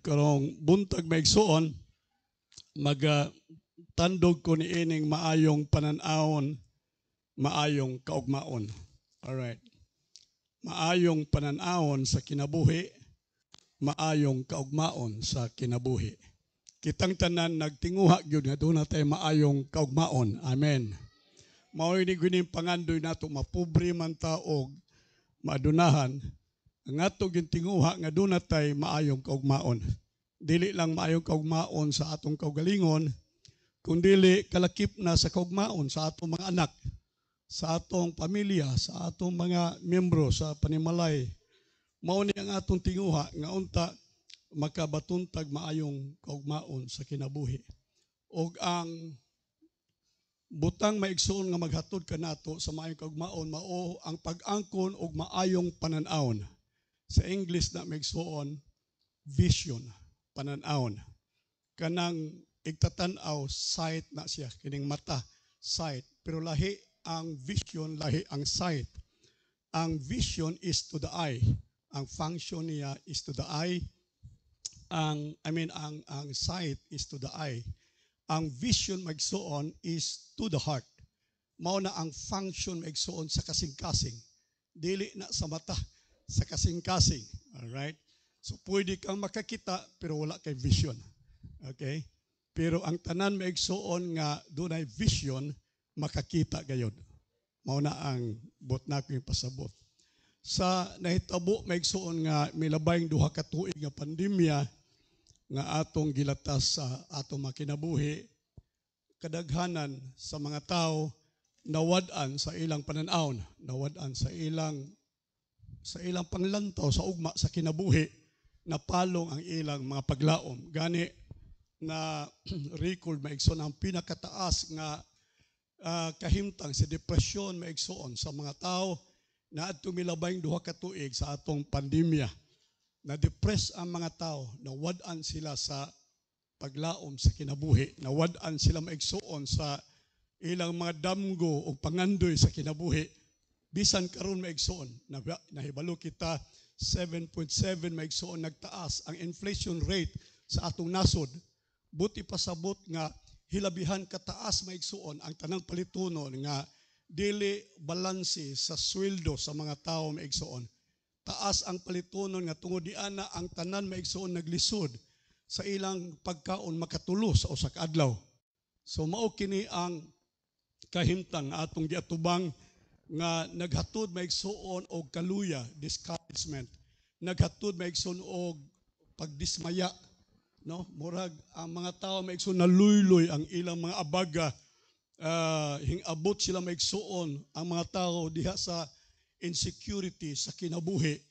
karong buntag maigsuon tandog ko ni ining maayong pananawon, maayong kaugmaon. Alright. Maayong pananawon sa kinabuhi, maayong kaugmaon sa kinabuhi. Kitang tanan nagtinguha gyud nga doon natay maayong kaugmaon. Amen. Mao ni gining pangandoy nato mapobre man ta og maadunahan. Ang ato gintinguha nga doon natay maayong kaugmaon. Dili lang maayong kaugmaon sa atong kaugalingon, kundi kalakip na sa kaugmaon sa atong mga anak, sa atong pamilya, sa atong mga miyembro sa panimalay. Mao ni ang atong tinguha nga unta makabatuntag maayong kaugmaon sa kinabuhi. Og ang butang maigsoon nga maghatod kanato sa maayong kaugmaon mao ang pag-angkon og maayong pananawon. Sa English na maigsoon vision, pananawon. Kanang igtatanaw, sight na siya, kining mata, sight. Pero lahi ang vision, lahi ang sight. Ang vision is to the eye. Ang function niya is to the eye. Ang sight is to the eye. Ang vision maigsoon is to the heart. Mao na ang function maigsoon sa kasing-kasing. Dili na sa mata, sa kasing-kasing. Alright? So pwede kang makakita pero wala kay vision. Okay? Pero ang tanan maigsoon nga dunay vision, makakita gayud. Mao na ang bot na ko yung pasabot. Sa nahitabo maigsoon nga milabayng duha ka tuig nga pandemya nga atong gilatas sa atong makinabuhi, kadaghanan sa mga tao nawad-an sa ilang pananawon, nawad-an sa ilang panglantaw sa ugma sa kinabuhi, napalong ang ilang mga paglaom. Gani na record maigsoon ang pinakataas nga kahimtang sa depresyon maigsoon sa mga tao na adto milabayng duha ka tuig sa atong pandemya. Na-depress ang mga tao, nawad-an sila sa paglaom sa kinabuhi, nawad-an sila maigsoon sa ilang mga damgo o pangandoy sa kinabuhi. Bisan karon maigsoon, nahibalo kita 7.7 maigsoon nagtaas ang inflation rate sa atong nasod. Buti pasabot nga hilabihan kataas maigsoon ang tanang palitunon nga dili balanse sa sweldo sa mga tao maigsoon. Taas ang palitunon nga tungod diana ang tanan maigsoon naglisod sa ilang pagkaon makatulo sa usa ka adlaw. So mao kini ang kahimtang atong giatubang nga naghatod maigsoon og kaluya, discouragement. Naghatod maigsoon og pagdismaya, no? Murag ang mga tao maigsoon naluyloy ang ilang mga abaga, hingabot sila maigsoon ang mga tao diha sa insecurity sa kinabuhi.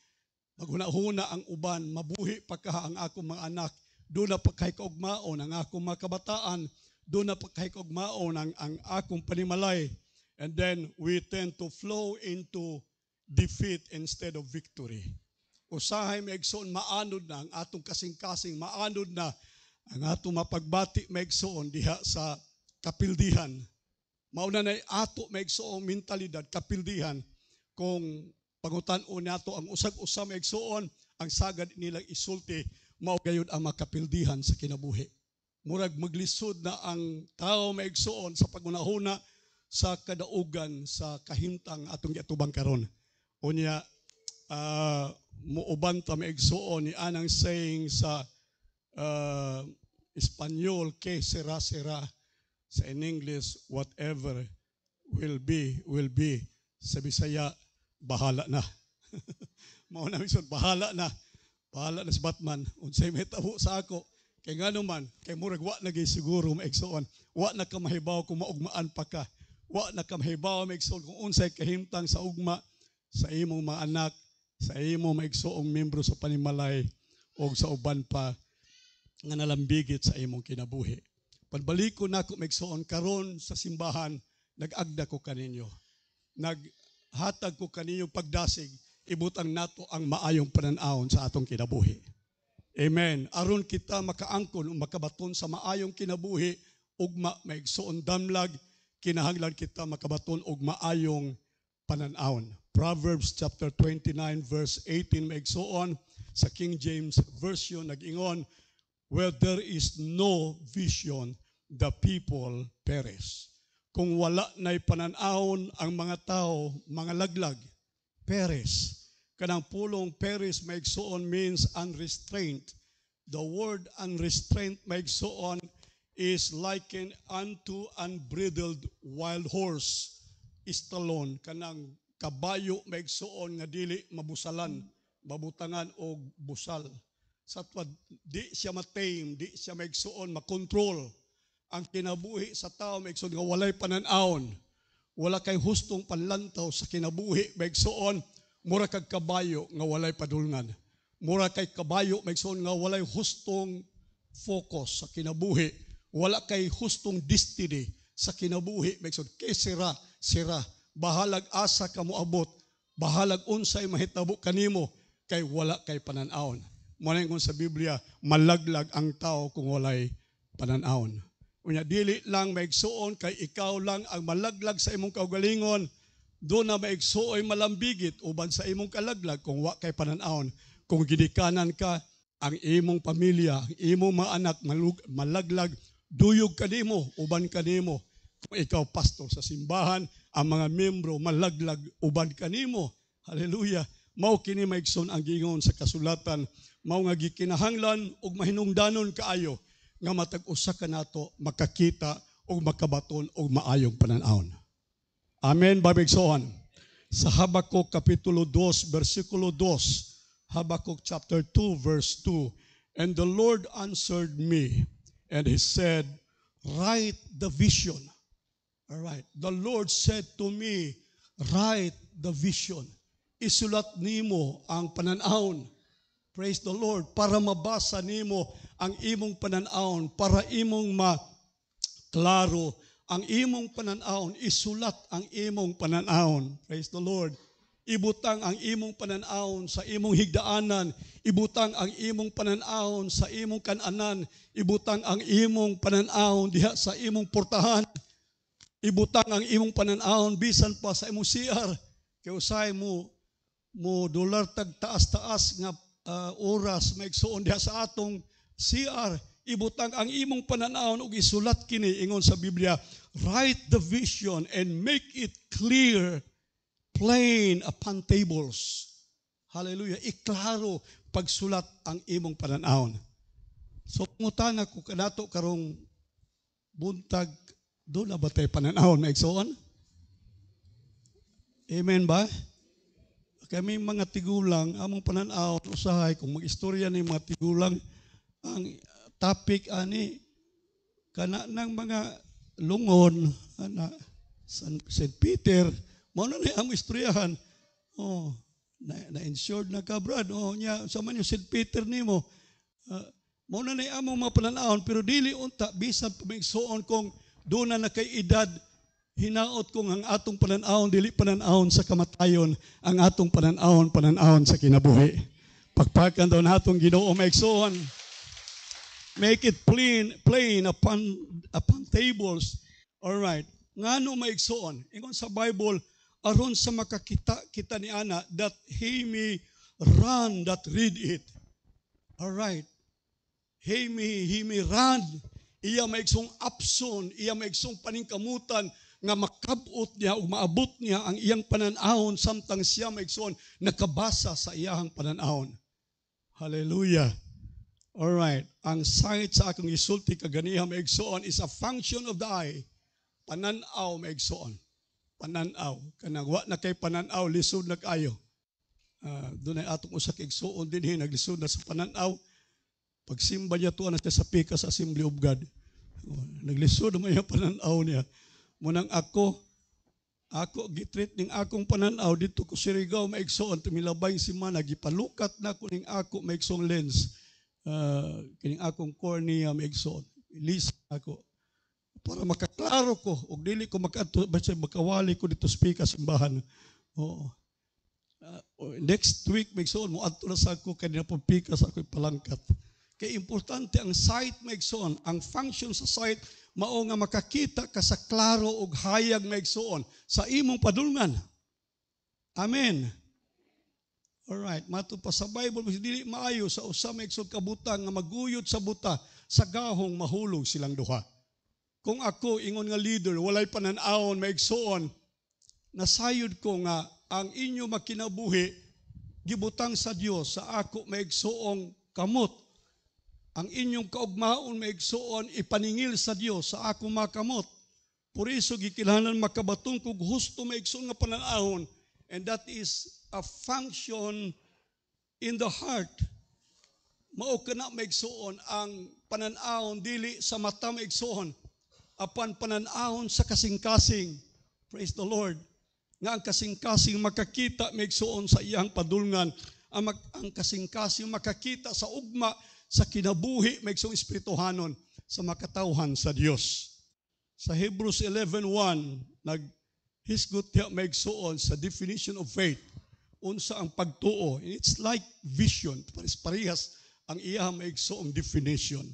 Maghuna-huna ang uban, mabuhi pa ka ang akong mga anak, doon na pa kay kaugmaon ang akong mga kabataan, doon na pa kay kaugmaon ang akong panimalay. And then we tend to flow into defeat instead of victory. Usahay maigsoon maanod na ang atong kasing-kasing, maanod na ang atong mapagbati maigsoon diha sa kapildihan. Mauna na ato maigsoon mentalidad, kapildihan, kung pangutan-o nato ang usag-usa maigsoon, ang sagad nilang isulti, mao gayud ang makapildihan sa kinabuhi. Murag maglisod na ang tao maigsoon sa pagunahuna sa kadaugan sa kahimtang atong giatubang karon. Unya muuban ta maigsoon ni anang saying sa Espanyol, que sera sera. Sa in English, whatever will be. Sa Bisaya, bahala na. Mao na misod, bahala na si Batman. Unsay mahitabo sa ako, kay ngano man, kay murag wa na gay siguro maigsoon, wa na ka mahibaw kung maugmaan pa ka, wa na ka mahibaw maigsoon kung unsay kahimtang sa ugma sa imong mga anak, sa imong maigsoong membro sa panimalay o sa uban pa nga nalambigit sa imong kinabuhi. Pagbaliko na ako maigsoon karon sa simbahan, nag-agda ko kaninyo. Naghatag ko kaninyo pagdasig, ibutang nato ang maayong pananawon sa atong kinabuhi. Amen. Aron kita makaangkon o makabaton sa maayong kinabuhi, ugma maigsoon damlag, kinahanglan kita makabaton og maayong pananawon. Proverbs chapter 29 verse 18 maigsoon, Sa King James Version nag-ingon, where there is no vision, the people perish. Kung wala na'y pananawon ang mga tao, mga laglag, perish. Kanang pulong perish maigsuon means unrestrained. The word unrestrained maigsuon is likened unto unbridled wild horse. Istalon, kanang kabayo maigsuon nga dili mabusalan, mabutangan o busal. Satwad, di siya matame, di siya maigsuon, makontrol. Ang kinabuhi sa tao maigsuon nga walay pananawon. Wala kay hustong panlantaw sa kinabuhi maigsuon, mura kag kabayo nga walay padulngan. Mura kay kabayo maigsuon nga walay hustong focus sa kinabuhi. Wala kay hustong destiny sa kinabuhi maigsuon. Kay sira. Bahalag asa ka moabot. Bahalag unsay mahitabo kanimo kay wala kay pananawon. Muna sa Biblia, malaglag ang tao kung walay pananawon. Unya dili lang maigsuon kay ikaw lang ang malaglag sa imong kaugalingon. Doon na maigsuoy malambigit uban sa imong kalaglag kung wa kay pananawon. Kung gidikanan ka, ang imong pamilya, ang imong mga anak malaglag, duyog kanimo, uban kanimo. Kung ikaw pastor sa simbahan, ang mga membro malaglag, uban kanimo. Hallelujah. Mao kini maigsoon ang gingon sa kasulatan, mao nga gikinahanglan ug mahinungdanon kaayo nga matag usa ka nato makakita ug makabaton og maayong pananawon. Amen, babigsoon. Sa Habakuk Kapitulo 2, versikulo 2, Habakuk chapter 2, verse 2, and the Lord answered me, and He said, write the vision. All right. The Lord said to me, write the vision. Isulat nimo ang pananawon. Praise the Lord. Para mabasa nimo ang imong pananawon, para imong maklaro ang imong pananawon, isulat ang imong pananawon. Praise the Lord. Ibutang ang imong pananawon sa imong higdaanan, ibutang ang imong pananawon sa imong kananan, ibutang ang imong pananawon diha sa imong portahan, ibutang ang imong pananawon bisan pa sa imong CR. Kay usay mo dolar tag taas-taas nga oras maigsuon diha sa atong CR. Ibutang ang imong pananawon ug isulat kini ingon sa Biblia, write the vision and make it clear, plain upon tables. Hallelujah. Iklaro pagsulat ang imong pananawon. So pangutana ko kanato karong buntag, do na ba tay pananawon maigsuon? Amen ba? Kami mga tigulang, among pananawon usahay kung mag-istorya ni mga tigulang, ang topic ani kana ng mga lungon ana St. Peter mao na among istoryahan. Na-insured na ka brad. Nya sa man yung St. Peter nimo. Mao na among mga pananawon pero dili unta bisan pamigsuon kung do na kay edad. Hinaot kong ang atong pananawon dili pananawon sa kamatayon, ang atong pananawon sa kinabuhi. Pagpakan daw natong Ginoo maigsoon. Make it plain upon tables. All right. Ngano maigsoon? Ingon sa Bible, aron sa makakita kita ni ana that he may run that read it. All right. He may run. Iya maigsong apson, iya maigsong paningkamutan nga makabot niya o maabot niya ang iyang pananahon samtang siya maigsoon nakabasa sa iyang pananahon. Hallelujah. Alright. Ang sight sa akong isulti kaganiha maigsoon is a function of the eye. Pananaw maigsoon. Pananaw. Kanang wa na kay pananaw, lisod na kayo. Doon ay atong usa kay igsoon din naglisod na sa pananaw. Pagsimba niya tuwa na siya sa pika sa Assembly of God. Naglisod na may pananaw niya. Munang ako gitreat ning akong pananaw dito ko Surigao maigsoon tumilabay si mana gipalukat na ko ning ako maigsong lens. Kining akong cornea maigsoon. Ilis ako para makaklaro ko ug dili ko makawali ko dito speaker simbahan. Oo. Next week maigsoon mo adto na sa ako kanina pagpika sa ako'y palangkat. Kay importante ang sight maigsoon, ang function sa sight mao nga makakita ka sa klaro ug hayag maigsoon sa imong padulngan. Amen. Alright, mato pa sa Bible, dili maayo sa usa maigsoon kabutang nga maguyod sa buta sa gahong mahulog silang duha. Kung ako ingon nga leader, walay panan-awon maigsoon, nasayod ko nga ang inyo makinabuhi gibutang sa Dios sa ako maigsoong kamot. Ang inyong kaugmaon maigsoon ipaningil sa Dios sa ako makamot. Por iso gikinahanglan makabatong kog husto maigsoon nga panan-awon, and that is a function in the heart. Mao kana maigsoon ang panan-awon dili sa mata maigsoon, apan panan-awon sa kasing-kasing. Praise the Lord. Nga ang kasing-kasing makakita maigsoon sa iyang padulngan, ang kasing-kasing makakita sa ugma sa kinabuhi maigsoong espirituhanon sa makatawhan sa Dios. Sa Hebrews 11:1 naghisgot tiya maigsoon sa definition of faith. Unsa ang pagtuo? It's like vision. Parehas ang iya maigsoong definition.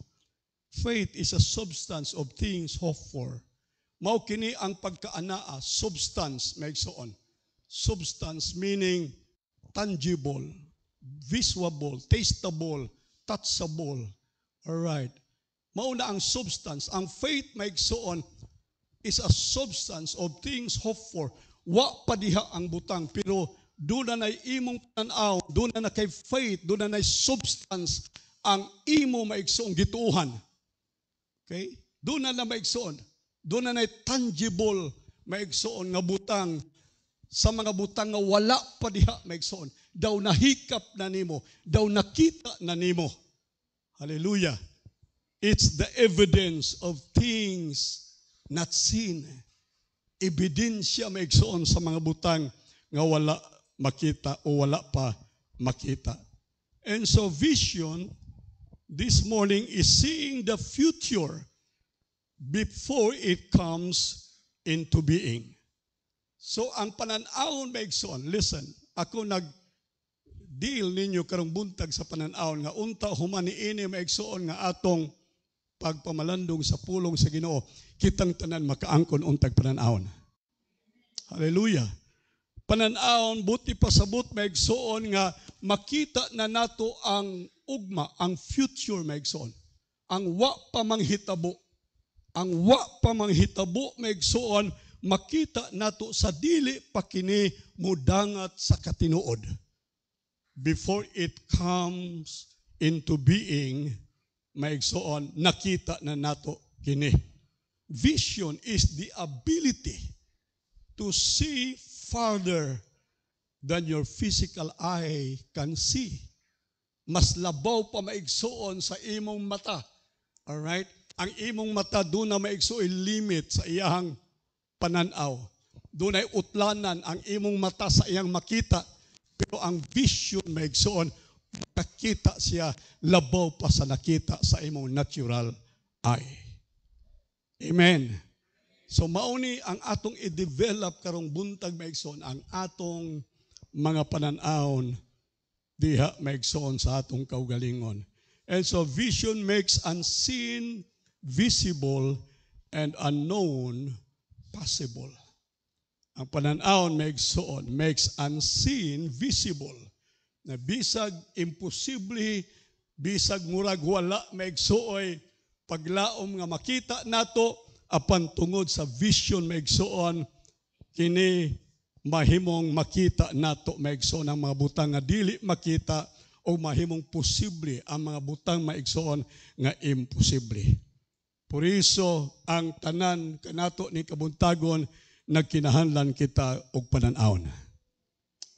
Faith is a substance of things hoped for. Mao kini ang pagkaanaa, substance maigsoon. Substance meaning tangible, visible, tasteable, touchable. Alright. Mao na ang substance. Ang faith maigsoon is a substance of things hoped for. Wa pa diha ang butang, pero doon na imong tanaw, doon na kay faith, doon na substance ang imo maigsoong gituuhan. Okay? Doon na maigsoon. Doon na tangible maigsoon nga butang sa mga butang nga wala pa diha maigsoon. Daw nahikap na nimo, daw nakita na nimo. Hallelujah. It's the evidence of things not seen. Ebidensya maigsoon sa mga butang nga wala makita o wala pa makita. And so vision this morning is seeing the future before it comes into being. So ang panan-awon maigsoon, listen, ako nag-deal ninyo karong buntag sa panan-awon nga unta human niini maigsoon nga atong pagpamalandong sa pulong sa Ginoo, kitang tanan makaangkon untag panan-awon. Hallelujah. Panan-awon buti pasabot maigsoon nga makita na nato ang ugma, ang future maigsoon. Ang wa pa manghitabo. Ang wa pa manghitabo maigsoon makita nato sa dili pa kini mudangat sa katinuod. Before it comes into being, maigsoon nakita na nato kini. Vision is the ability to see farther than your physical eye can see. Mas labaw pa maigsoon sa imong mata. Alright? Ang imong mata doon na maigsoon limit sa iyang pananaw. Doon ay utlanan ang imong mata sa iyang makita. Pero ang vision maigsoon, makakita siya labaw pa sa nakita sa imong natural eye. Amen. So mauni ang atong i-develop karong buntag maigsoon ang atong mga panan-awon diha maigsoon sa atong kaugalingon. And so vision makes unseen visible and unknown possible. Ang panan-awon maigsoon makes unseen visible. Na bisag imposible, bisag murag wala maigsuoy paglaom nga makita nato, apan tungod sa vision maigsuon kini mahimong makita nato maigsuon ang mga butang nga dili makita o mahimong posible ang mga butang maigsuon nga imposible. Por iso ang tanan kanato ni kabuntagon nagkinahanglan kita og panan-awon.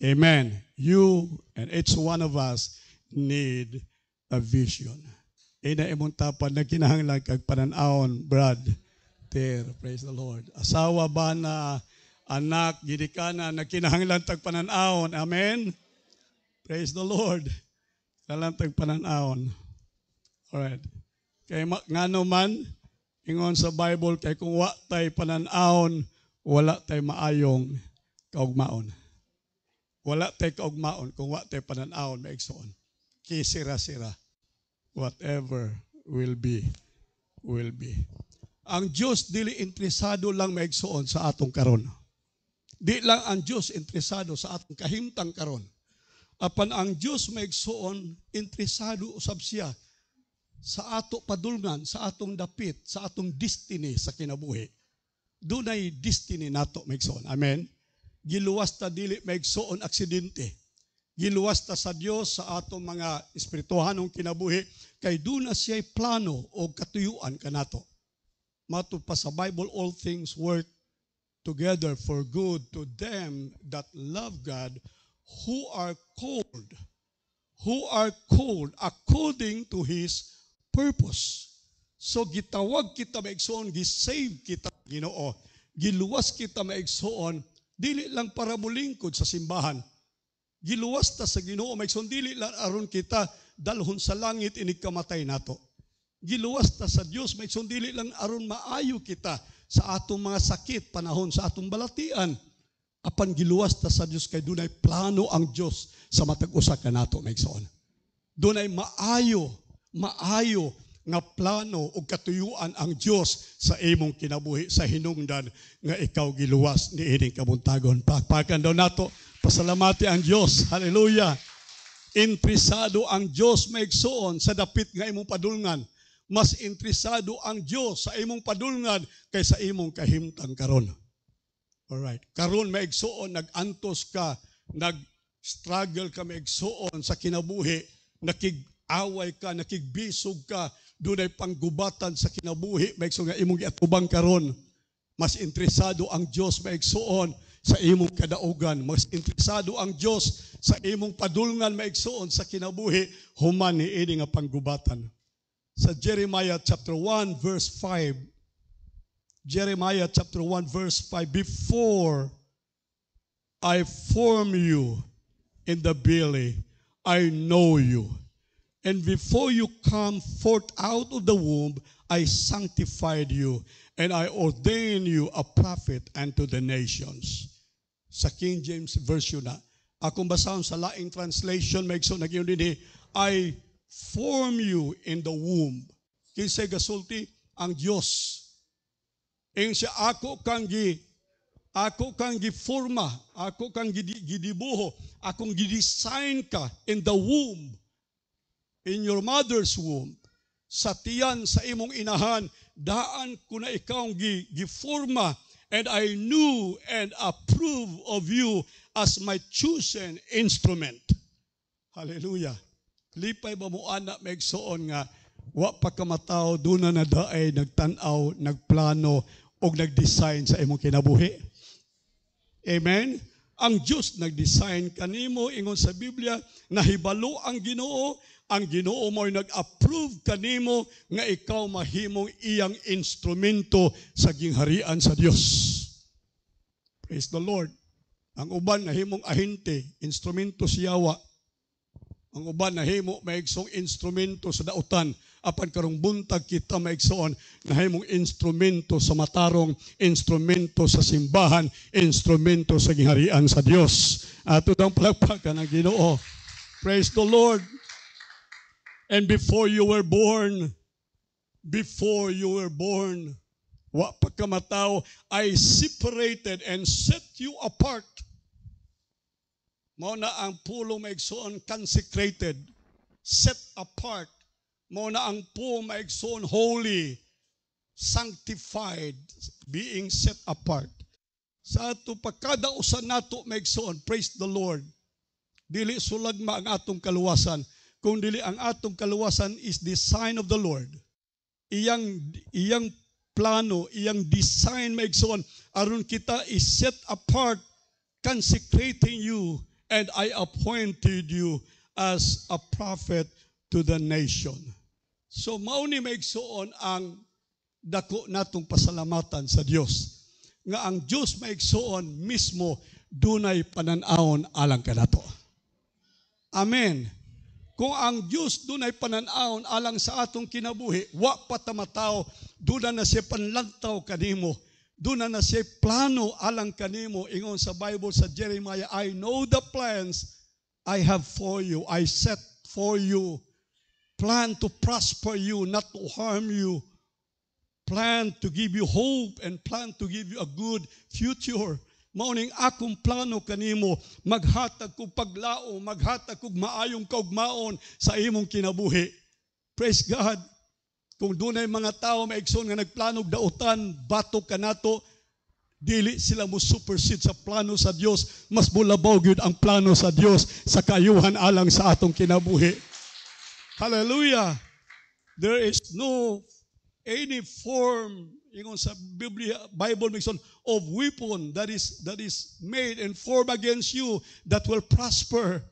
Amen. You and each one of us need a vision. Ina imong tapad nagkinahanglan kag panan-awon, Brad. Praise the Lord. Asawa ba na anak, gidikana, nagkinahanglan tag panan-awon. Amen? Praise the Lord. Kalam tag panan-awon. Alright. Kay ngano man, ingon sa Bible, kay kung wa tay panan-awon, wala tay maayong kaugmaon. Wala tay kaugmaon kung wa tay panan-awon maigsoon. Kisira-sira. Whatever will be, will be. Ang Diyos dili interesado lang maigsoon sa atong karon. Di lang ang Diyos interesado sa atong kahimtang karon. Apan ang Dios maigsoon, interesado usab siya sa ato padulngan, sa atong dapit, sa atong destiny sa kinabuhi. Dunay destiny nato maigsoon. Amen. Giluwas ta dili maigsoon aksidente. Giluwas ta sa Dios sa atong mga espirituhanong kinabuhi kay duna siya'y plano o katuyuan kanato. Matod pa sa Bible, all things work together for good to them that love God, who are called according to His purpose. So gitawag kita maigsoon, gisave kita Ginoo, giluwas kita maigsoon, dili lang para mulingkod sa simbahan. Giluwas ta sa Ginoo maigsoon, dili lang aron kita dalhon sa langit inig kamatay nato. Giluwas ta sa Dios maigsoon, dili lang aron maayo kita sa atong mga sakit panahon sa atong balatian. Apan giluwas ta sa Dios kay dunay plano ang Dios sa matag usa kanato maigsoon. Dunay maayo nga plano o katuyuan ang Dios sa imong kinabuhi sa hinungdan nga ikaw giluwas ni ining kabuntagon. Pakpakan daw nato, pasalamati ang Dios. Hallelujah. Interesado ang Dios maigsoon sa dapit nga imong padulngan. Mas interesado ang Dios sa imong padulngan kaysa imong kahimtang karon. Alright. Karon maigsoon, nag-antos ka, nag-struggle ka maigsoon sa kinabuhi, nakig-away ka, nakigbisog ka, dunay panggubatan sa kinabuhi, maigsoon nga imong giatubang karon. Mas interesado ang Dios maigsoon sa imong kadaugan. Mas interesado ang Dios sa imong padulngan maigsoon sa kinabuhi, human ni ini nga panggubatan. Sa Jeremiah chapter 1 verse 5, Jeremiah chapter 1 verse 5, before I form you in the belly, I know you. And before you come forth out of the womb, I sanctified you, and I ordained you a prophet unto the nations. Sa King James Version na. Akong basahon sa laing translation, maigsoon na giyon din, I form you in the womb. Kinsay gasulti ang Dios. Ing siya ako kang giforma, ako kang gidibuho, akong gidesign ka in the womb, in your mother's womb. Sa tiyan sa imong inahan, daan ko na ikaw giforma, and I knew and approved of you as my chosen instrument. Hallelujah. Lipay ba mo anak maigsoon nga wa pa ka mataw duna na daay nagtan-aw, nagplano og nagdesign sa imong kinabuhi. Amen. Ang Dios nagdesign kanimo ingon sa Biblia, nahibalo ang Ginoo mo'y nag-approve kanimo nga ikaw mahimong iyang instrumento sa gingharian sa Dios. Praise the Lord. Ang uban nahimong ahente, instrumento si Yawa. Ang uban nahimo maigsong instrumento sa dautan. Apan karong buntag kita maigsoon nahimong instrumento sa matarong, instrumento sa simbahan, instrumento sa gingharian sa Dios. Ato dang palakpakan ang Ginoo. Praise the Lord. And before you were born, wa pa ka mataw, I separated and set you apart. Mao na ang pulong maigsoon consecrated, set apart. Mao na ang po maigsoon holy, sanctified, being set apart. Sa ato pagkada usa nato maigsoon, praise the Lord. Dili sulagma ang atong kaluwasan, kung dili ang atong kaluwasan is the sign of the Lord. Iyang plano, iyang design maigsoon aron kita is set apart, consecrating you, and I appointed you as a prophet to the nation. So mao ni maigsoon ang dako natong pasalamatan sa Dios. Nga ang Dios maigsoon mismo dunay panan-awon alang kanato. Amen. Kung ang Dios dunay panan-awon alang sa atong kinabuhi, wa pa ta mataw, duna na siya panlantaw kanimo. Duna na siya plano alang kanimo. Ingon sa Bible sa Jeremiah, I know the plans I have for you. I set for you. Plan to prosper you, not to harm you. Plan to give you hope and plan to give you a good future. Mauning akong plano kanimo, maghatag kog paglao, maghatag kog maayong kaugmaon sa imong kinabuhi. Praise God. Kung dunay mga tao maigsoon nga nagplanog dautan, batok kanato, dili sila mo supersede sa plano sa Dios. Mas bulabaw gyud ang plano sa Dios sa kaayuhan alang sa atong kinabuhi. Hallelujah. There is no any form ingon sa Bible makes of weapon that is made and formed against you that will prosper.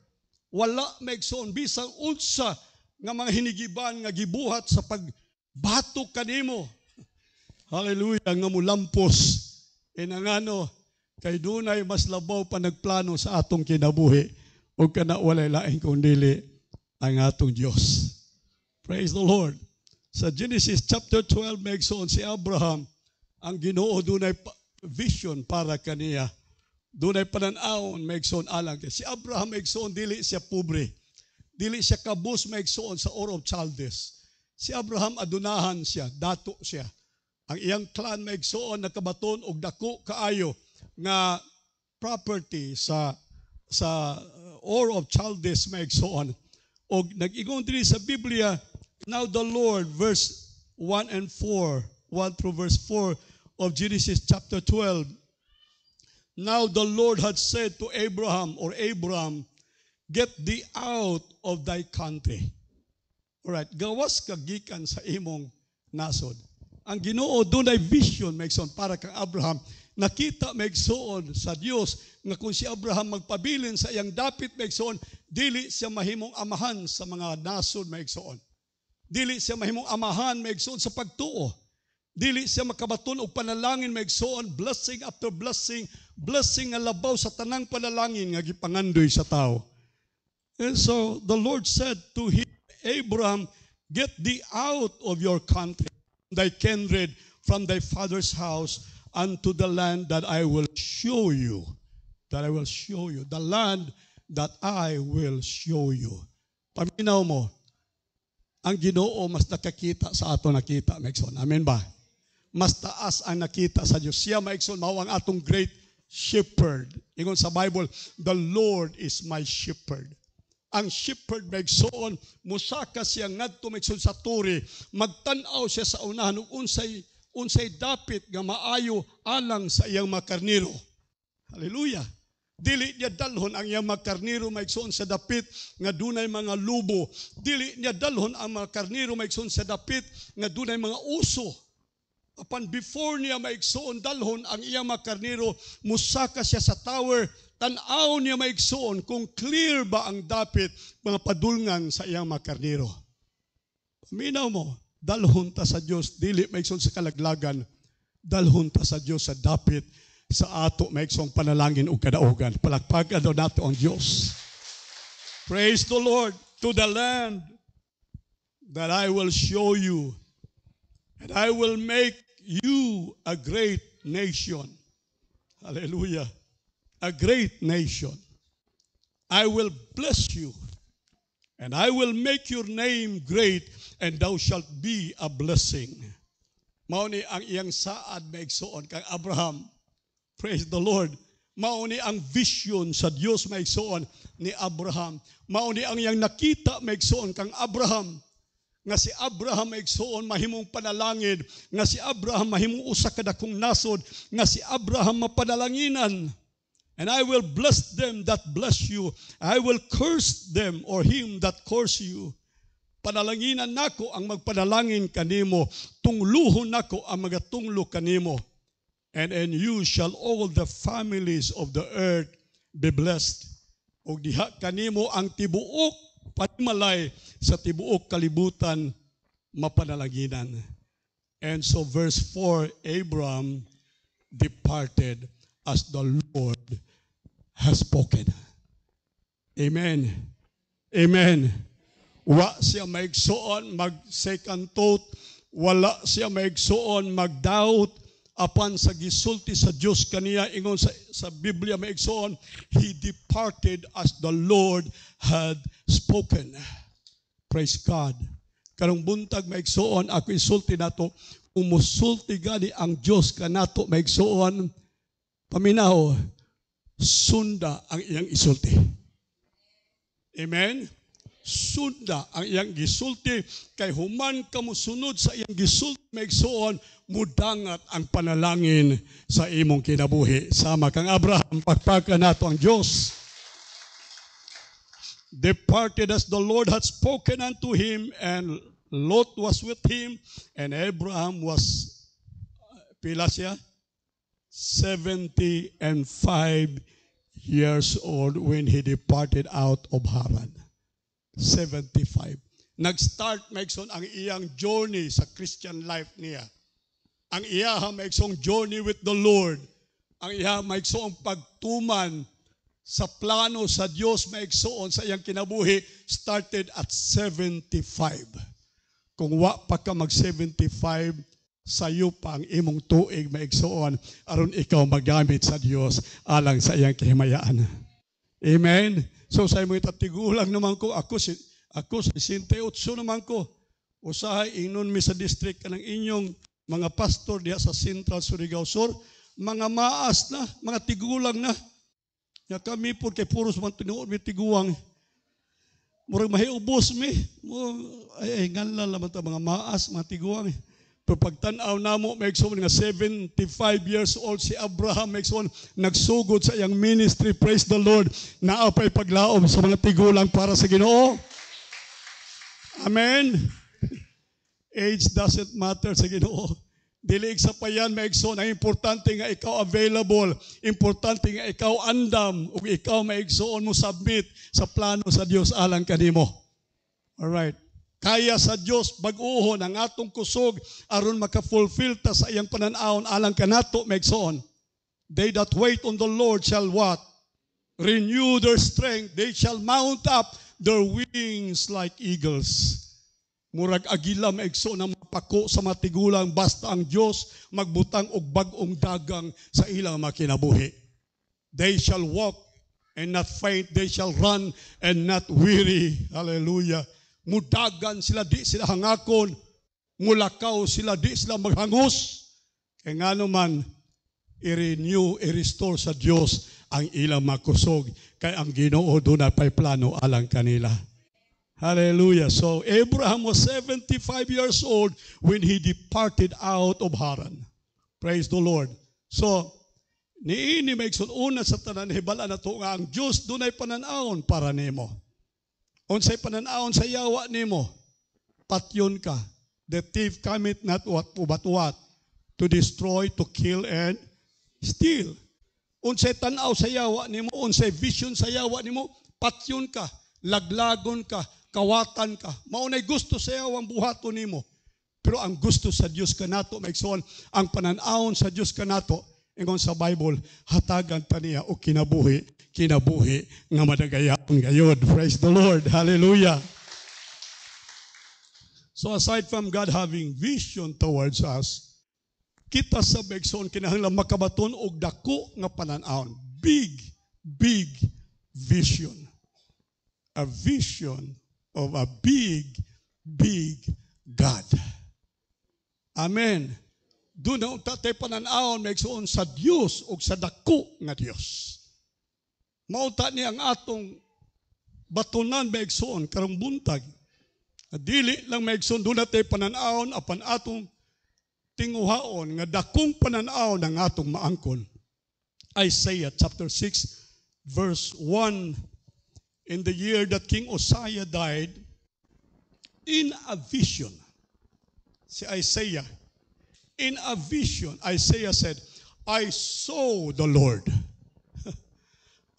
Wala maigsoon bisang unsa nga mga hinigiban nga gibuhat sa pagbatok kanimo. Hallelujah, nga mulampos. Inangano kay dunay mas labaw pa nagplano sa atong kinabuhi ug kana walay lain kundi ang atong Dios. Praise the Lord. Sa Genesis chapter 12, maigsoon si Abraham, ang Ginoo dunay vision para kaniya. Dunay pananaon, maigsoon alang. Si Abraham maigsoon, dili siya pobre. Dili siya kabus, maigsoon sa Ur of Chaldees. Si Abraham adunahan siya, dato siya. Ang iyang clan maigsoon, nakabaton og dako kaayo nga property sa Ur of Chaldees maigsoon. Og nag-ingon diri sa Biblia, now the Lord, verse 1 and 4, 1 through verse 4 of Genesis chapter 12. Now the Lord had said to Abraham, get thee out of thy country. Alright, gawas kagikan sa imong nasod. Ang Ginoo dunay vision maigsoon para kang Abraham. Nakita maigsoon sa Dios nga kung si Abraham magpabilin sa iyang dapit maigsoon, dili siya mahimong amahan sa mga nasod maigsoon. Dili siya mahimong amahan maigsoon sa pagtuo. Dili siya makabaton og panalangin maigsoon, blessing after blessing, blessing nga labaw sa tanang panalangin nga gipangandoy sa tao. And so the Lord said to him, Abraham, get thee out of your country, thy kindred, from thy father's house, unto the land that I will show you. That I will show you. The land that I will show you. Paminaw mo, ang Ginoo mas nakakita sa ato nakita, maigsoon. Amen ba? Mas taas ang nakita sa Dios. Siya maigsoon mao ang atong great shepherd. Ingon sa Bible, the Lord is my shepherd. Ang shepherd maigsoon, musaka siya ngadto maigsoon sa turi, magtan-aw siya sa unahan ug unsay dapit nga maayo alang sa iyang mga karniro. Hallelujah. Dili niya dalhon ang iyang mga karniro maigsoon sa dapit nga dunay mga lubo. Dili niya dalhon ang mga karniro maigsoon sa dapit nga dunay mga uso. Apan before niya maigsoon dalhon ang iyang mga karniro, musaka siya sa tower, tan-aw niya maigsoon kung clear ba ang dapit mga padulngan sa iyang mga karniro. Paminaw mo, dalhon ta sa Dios, dili maigsoon sa kalaglagan, dalhon ta sa Dios sa dapit sa ato maigsoong panalangin ug kadaugan. Palakpakan daw nato ang Dios. Praise the Lord. To the land that I will show you, and I will make you a great nation. Hallelujah. A great nation. I will bless you, and I will make your name great, and thou shalt be a blessing. Mao ni ang iyang saad maigsoon kang Abraham. Praise the Lord. Mao ni ang vision sa Dios maigsoon ni Abraham. Mao ni ang iyang nakita maigsoon kang Abraham. Nga si Abraham maigsoon mahimong panalangin, nga si Abraham mahimong usa ka dakong nasod, nga si Abraham mapanalanginan. And I will bless them that bless you. I will curse them or him that curse you. Panalanginan nako ang magpanalangin kanimo, tungluhon nako ang magatunglo kanimo. And in you shall all the families of the earth be blessed. O diha kanimo ang tibuok panimalay sa tibuok kalibutan mapanalanginan. And so verse 4, Abraham departed as the Lord has spoken. Amen. Amen. Wa siya maigsoon mag-second thought, wala siya maigsoon mag-doubt, apan sa gisulti sa Dios kaniya ingon sa Biblia maigsoon, he departed as the Lord had spoken. Praise God. Karong buntag maigsoon ako isulti nato, umusulti gani ang Dios kanato maigsoon, paminaw, sunda ang iyang isulti. Amen? Sunda ang iyang gisulti, kay human ka musunod sa iyang gisulti, maigsuon, mudangat ang panalangin sa imong kinabuhi. Sama kang Abraham, pagpaka nato ang Diyos. Departed as the Lord had spoken unto him, and Lot was with him, and Abraham was, pila siya? 75 years old when he departed out of Haran. 75. Nag-start, maigsoon, ang iyang journey sa Christian life niya. Ang iya maigsoong journey with the Lord. Ang iya maigsoong pagtuman sa plano sa Diyos, maigsoon sa iyang kinabuhi, started at 75. Kung wa pa ka mag-75, sayo pa ang imong tuig maigsoon aron ikaw magamit sa Dios alang sa iyang kahimayaan. Amen. So sa imong tatigulang naman ko, ako 68 naman ko. Usahay ingnon mi sa district kanang inyong mga pastor diha sa Central Surigao Sur, mga maas na, mga tigulang na. Ya kami po kay puros man tinuod mi tiguang. Murag mahiubos mi. Ay nganla lamang ta mga maas, mga tiguang. Pero pagtanaw namo, maigsoon nga 75 years old si Abraham, maigsoon nagsugod sa iyang ministry, praise the Lord, naapay paglaom sa mga tigulang para sa Ginoo. Amen. Age doesn't matter sa Ginoo. Dili sa payan, maigsoon, ang importante nga ikaw available, importante nga ikaw andam, ug ikaw maigsoon mo submit sa plano sa Dios alang kanimo. Alright. Kaya sa Dios bag-uhon ang atong kusog aron maka-fulfill ta sa iyang pananaon alang kanato maigsoon. They that wait on the Lord shall what? Renew their strength. They shall mount up their wings like eagles. Murag agila maigsoon ang mapako sa matigulang basta ang Dios magbutang og bag-ong dagang sa ilang makinabuhi. They shall walk and not faint. They shall run and not weary. Hallelujah. Mudagan sila, di sila hangakon. Mulakaw sila, di sila maghangos. Kaya nga naman, i-renew, i-restore sa Diyos ang ilang makusog. Kaya ang Ginoo doon na pa'y plano alang kanila. Hallelujah. So, Abraham was 75 years old when he departed out of Haran. Praise the Lord. So, niini maigsoon una sa tanan, hibala na to nga ang Diyos doon ay pananaon para nimo. Unsay pananaon sa yawa nimo, patyon ka. The thief cometh not but what? To destroy, to kill, and steal. Unsay tanaw sa yawa nimo, unsay vision sa yawa nimo, patyon ka, laglagon ka, kawatan ka. Maunay gusto sa yawang buhaton nimo. Pero ang gusto sa Dios kanato, maigsoon, ang pananaon sa Dios kanato, ingon sa Bible, hatagan ta niya o kinabuhi nga madagayaon gayod. Praise the Lord. Hallelujah. So aside from God having vision towards us, kita sa maigsoon kinahanglan makabaton og dako nga pananaon. Big vision. A vision of a big God. Amen. Doon na tatay pananaon maigsoon sa Dios o sa dako nga Dios. Mauta niya ang atong batunan maigsoon karong buntag. Dili lang maigsoon doon natin pananaon apan atong tinguhaon nga dakong pananaon ang atong maangkon. Isaiah chapter 6 verse 1. In the year that King Uzziah died, in a vision, si Isaiah, in a vision, Isaiah said, I saw the Lord.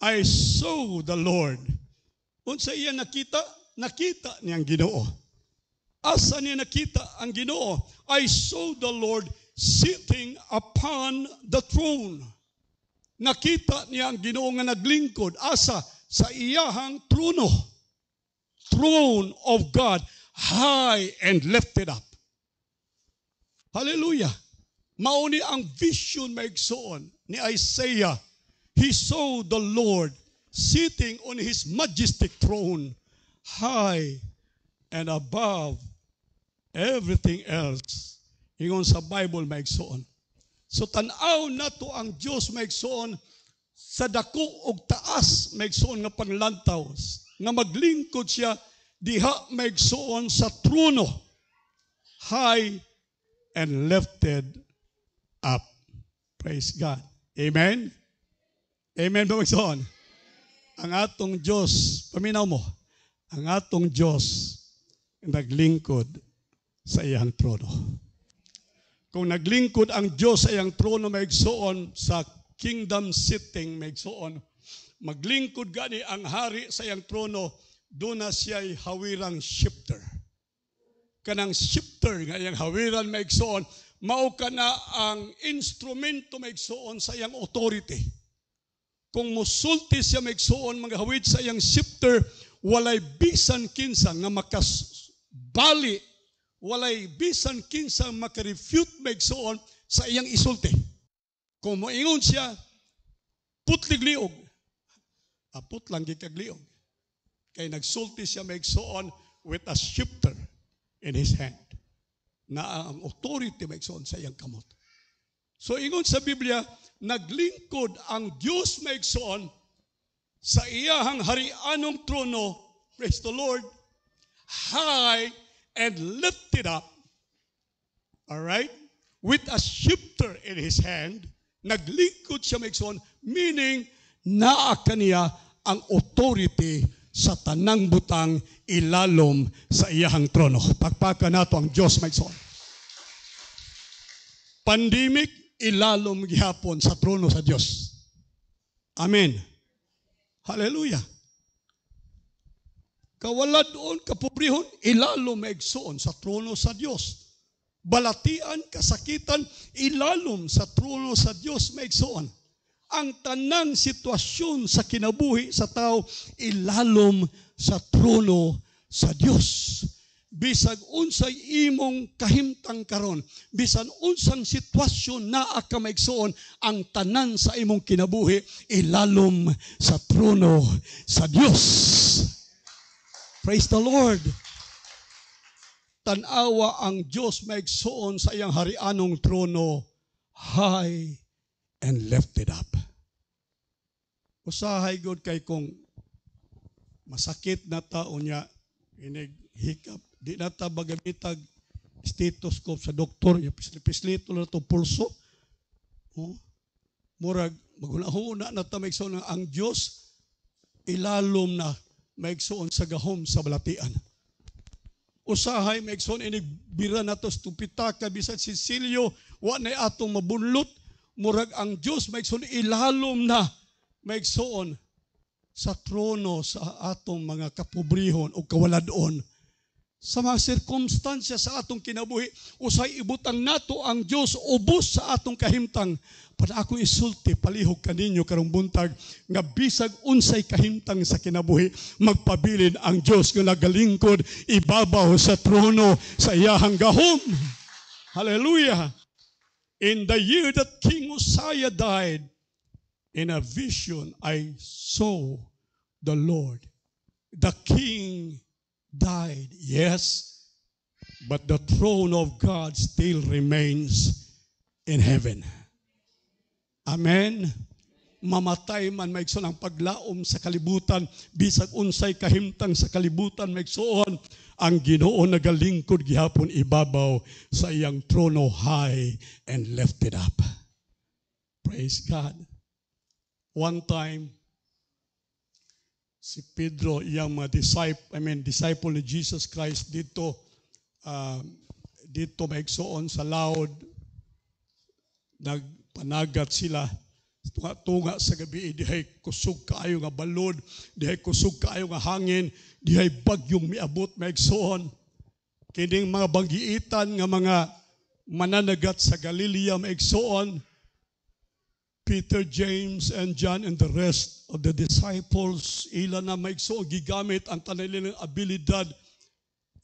I saw the Lord. Unsa iya nakita? Nakita niya ang Ginoo. Asa niya nakita ang Ginoo? I saw the Lord sitting upon the throne. Nakita niya ang Ginoo nga naglingkod. Asa? Sa iyahang trono. Throne of God, high and lifted up. Hallelujah. Mauni ang vision maigsoon ni Isaiah. He saw the Lord sitting on His majestic throne, high and above everything else. Ingon sa Bible maigsoon. So tanaw nato ang Dios maigsoon sa dako ug taas maigsoon nga panlantaw nga maglingkod siya diha maigsoon sa trono, high and lifted up. Praise God. Amen? Amen ba maigsoon? Ang atong Diyos, paminaw mo, ang atong Diyos naglingkod sa iyang trono. Kung naglingkod ang Diyos sa iyang trono, maigsoon sa kingdom sitting, maigsoon, maglingkod gani ang hari sa iyang trono, doon na siya'y hawirang shifter. Kanang shifter nga iyang hawiran, maigsoon, mao ka na ang instrumento, maigsoon, sa iyang authority. Kung musulti siya maigsoon, maghawid sa iyang shifter, walay bisan kinsa nga makasbali, walay bisan kinsa makarefute maigsoon sa iyang isulti. Kung moingon siya, putligliog, apot lang gikagliog. Kay nagsulti siya maigsoon with a shifter in his hand, na ang authority maigsoon sa iyang kamot. So ingon sa Biblia, naglingkod ang Diyos maigsoon sa iyahang harianong trono, praise the Lord, high and lifted up, all right, with a shifter in his hand. Naglingkod siya maigsoon, meaning naa kaniya ang authority sa tanang butang ilalom sa iyahang trono. Pagpaka nato ang Diyos maigsoon. Pandemic, ilalom gihapon sa trono sa Diyos. Amen. Hallelujah. Kawala doon, kapobrehon, ilalom maigsoon sa trono sa Diyos. Balatian, kasakitan, ilalom sa trono sa Diyos maigsoon. Ang tanang sitwasyon sa kinabuhi sa tao, ilalom sa trono sa Diyos. Bisag unsay imong kahimtang karon, bisan unsang sitwasyon naa ka maigsoon, ang tanan sa imong kinabuhi ilalom sa trono sa Dios. Praise the Lord. Tanawa ang Dios maigsoon sa iyang harianong trono, high and lifted up. Usahay gud kay kung masakit na tao niya, inig hikap, di na ta bagamitag stethoscope sa doktor, pislito na to pulso. Murag, maghuna-huna na ta maigsoon ang Diyos, ilalom na maigsoon sa gahom sa balatian. Usahay maigsoon inigbira na to stupitaka, bisan Sicilio, wa na atong mabunlot, murag ang Diyos maigsoon ilalom na maigsoon sa trono sa atong mga kapobrehon o kawaladon. Sa mga sirkumstansya sa atong kinabuhi, usay ibutang nato ang Diyos ubos sa atong kahimtang. Para ako isulti, palihog kaninyo karong buntag, nga bisag unsay kahimtang sa kinabuhi, magpabilin ang Diyos nga nagalingkod, ibabaw sa trono sa iyahang gahom. Hallelujah! In the year that King Uzziah died, in a vision I saw the Lord. The king died, yes, but the throne of God still remains in heaven. Amen. Mamatay man maigsoon ang paglaom sa kalibutan, bisag unsay kahimtang sa kalibutan maigsoon, ang Ginoo nagalingkod gihapon ibabaw sa iyang trono, high and lifted up. Praise God. One time, si Pedro, iyang mga disciple ni Jesus Christ dito maigsoon sa laod, nagpanagat sila, tunga sa gabi, dihay kusog kaayo nga balod, dihay kusog kaayo nga hangin, dihay bagyong miabot maigsoon. Kining mga banggiitan nga mga mananagat sa Galilea maigsoon, Peter, James, and John, and the rest of the disciples, ila na maigsoon gigamit ang tanay abilidad,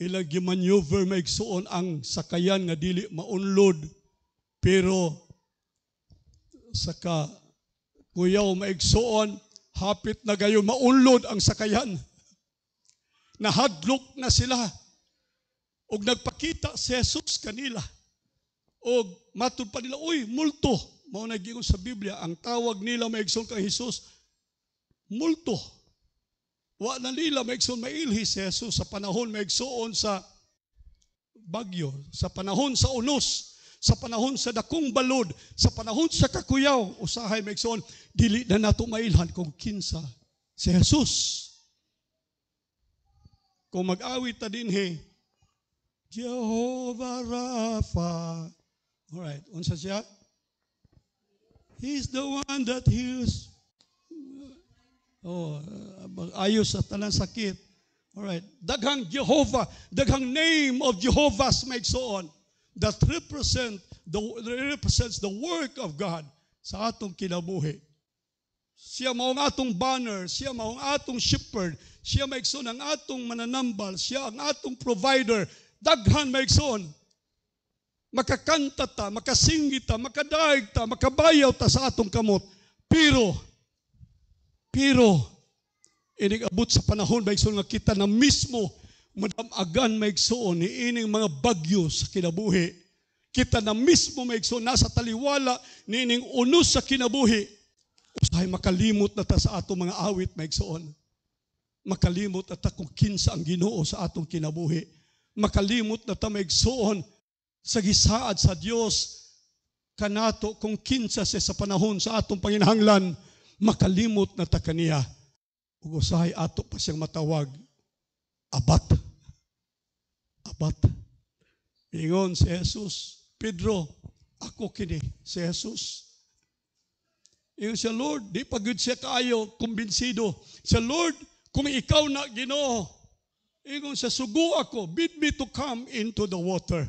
ilang gimaneuver maigsoon ang sakayan nga dili maunlod, pero saka kuyaw maigsoon, hapit na gayon maunlod ang sakayan. Nahadlok na sila ug nagpakita si Jesus kanila. O matud pa nila, uy, multo. Mao na giingon sa Biblia, ang tawag nila maigsoon kang Hesus, multo. Wa na nila maigsoon mailhi si Jesus sa panahon maigsoon sa bagyo, sa panahon sa unos, sa panahon sa dakong balod, sa panahon sa kakuyaw, usahay maigsoon, dili na nato mailhan kung kinsa si Jesus. Kung mag-awit ta dinhi, Jehovah Rapha. Alright, unsa siya? He's the one that heals. Ayos sa tanan sakit. Alright, daghang Jehovah, daghang name of Jehovah's maigsoon that represents the work of God sa atong kinabuhi. Siya mao ang atong banner, siya mao ang atong shepherd, siya maigsoon ang atong mananambal, siya ang atong provider. Daghan maigsoon. Makakanta ta, makasingit ta, makadaig ta, makabayaw ta sa atong kamot. Pero inigabot sa panahon maigsoon nga kita na mismo madamagan maigsoon ni ining mga bagyo sa kinabuhi. Kita na mismo maigsoon nasa taliwala ni ining unos sa kinabuhi. Usahay makalimot na ta sa atong mga awit maigsoon. Makalimot na ta kung kinsa ang Ginoo sa atong kinabuhi. Makalimot na ta maigsoon sa gisaad sa Dios kanato kung kinsa siya sa panahon sa atong panginahanglan, makalimot na ta kaniya. Ug usahay ato pa siyang matawag abat. Ingon si Jesus, Pedro, ako kini si Jesus. Ingon siya, Lord, di pa gud siya kaayo kumbinsido. Siya, Lord, kung ikaw na Ginoo, ingon siya, sugo ako, bid me to come into the water.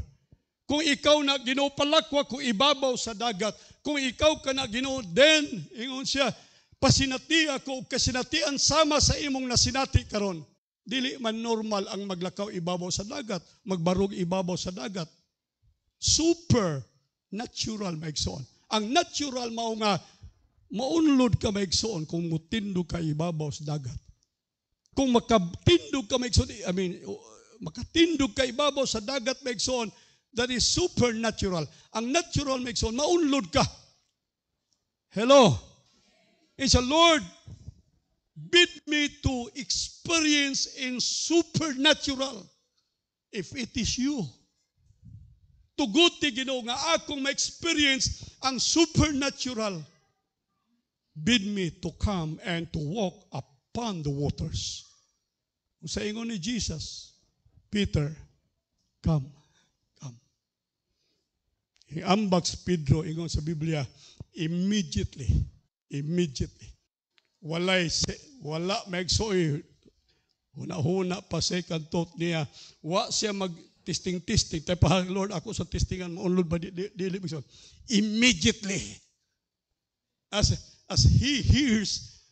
Kung ikaw na Ginoo, palakwa ko ibabaw sa dagat. Kung ikaw ka na Ginoo, then, ingon siya, pasinati ako, kasinatian sama sa imong nasinati karon. Dili man normal ang maglakaw ibabaw sa dagat, magbarog ibabaw sa dagat. Supernatural maigsoon. Ang natural mao nga, maunlod ka maigsoon kung mutindog ka ibabaw sa dagat. Kung makatindog ka maigsoon, makatindog ka ibabaw sa dagat maigsoon, that is supernatural. Ang natural maigsoon, maunlod ka. Hello? It's a Lord, bid me to experience in supernatural if it is you. Tuguti Ginoo nga akong ma-experience ang supernatural. Bid me to come and to walk upon the waters. Sa ingon ni Jesus, Peter, come. Iambak si Pedro, ingon sa Biblia, immediately. Wala maigsoy. Huna-huna pa second thought niya. Wa siya mag-testing. Tayo pa, Lord, ako sa testingan mo. Lord, ba dili maigsoy? Immediately. As he hears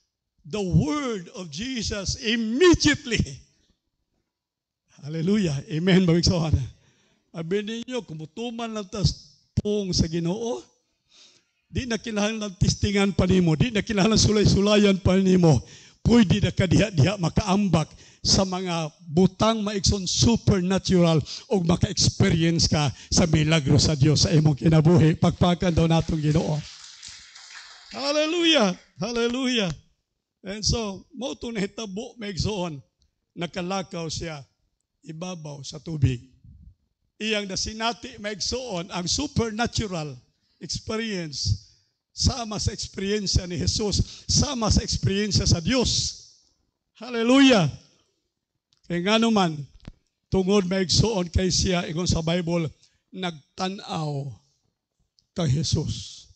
the word of Jesus, immediately. Hallelujah. Amen. Maigsoy. Sabi ninyo, kumutuman lang tas pong sa Ginoo, di na kinahanglan testingan pa nimo, di na kinahanglan sulay-sulayan pa nimo, pwede na kadiha-diha makaambak sa mga butang maigsoon supernatural o maka-experience ka sa milagro sa Dios sa imong kinabuhi. Pagpakan daw natong Ginoo. Hallelujah! Hallelujah! And so, mo ito nahitabo maigsoon, nakalakaw siya ibabaw sa tubig. Iyang nasinati maigsoon ang supernatural experience sama sa experience ni Jesus, sama sa experience sa Dios. Hallelujah! Kaya nga naman, tungod maigsoon kay siya, ingon sa Bible, nagtanaw kay Jesus.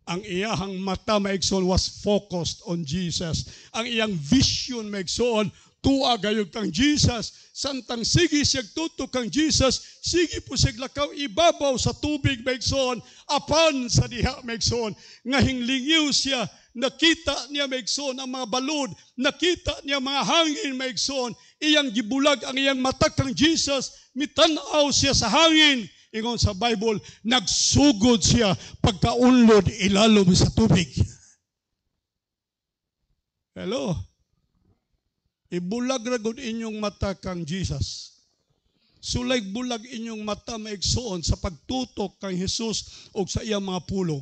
Ang iyahang mata maigsoon was focused on Jesus. Ang iyang vision maigsoon, tuwa gayud kang Jesus. Santang sige siya tuto kang Jesus, sige po siya lakaw ibabaw sa tubig maigsoon, apan sa diha maigsoon. Nga hinglingiw siya, nakita niya maigsoon ang mga balod, nakita niya mga hangin maigsoon. Iyang gibulag ang iyang mata kang Jesus, mitanaw siya sa hangin. Ingon sa Bible, nagsugod siya pagkaunlod ilalom sa tubig. Hello? Ibulag ragod inyong mata kang Jesus. Sulay bulag inyong mata maigsoon sa pagtutok kay Jesus o sa iyang mga pulong.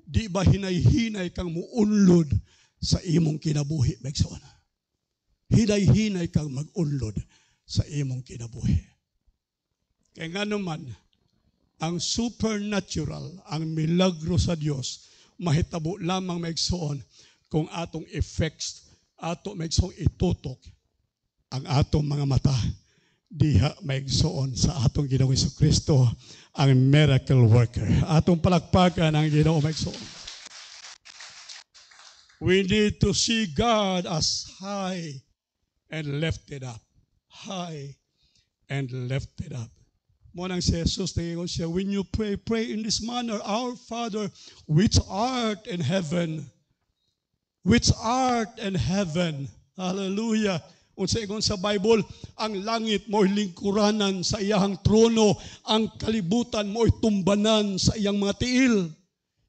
Di ba hinay-hinay kang muunlod sa imong kinabuhi, maigsoon? Hinay-hinay kang mag-unlod sa imong kinabuhi. Kaya nga naman, ang supernatural, ang milagro sa Dios, mahitabo lamang maigsoon kung atong effects, ato maigsoon itutok ang atong mga mata. Diha maigsoon sa atong Ginoong Jesucristo, ang miracle worker. Atong palakpakan ang Ginoo maigsoon. We need to see God as high and lifted up. High and lifted up. Mo nang si Jesus, tingin siya, when you pray, pray in this manner, Our Father, which art in heaven. Which art in heaven. Hallelujah. Unsa ingon sa Bible, ang langit mo'y lingkuranan sa iyang trono, ang kalibutan mo'y tumbanan sa iyang mga tiil.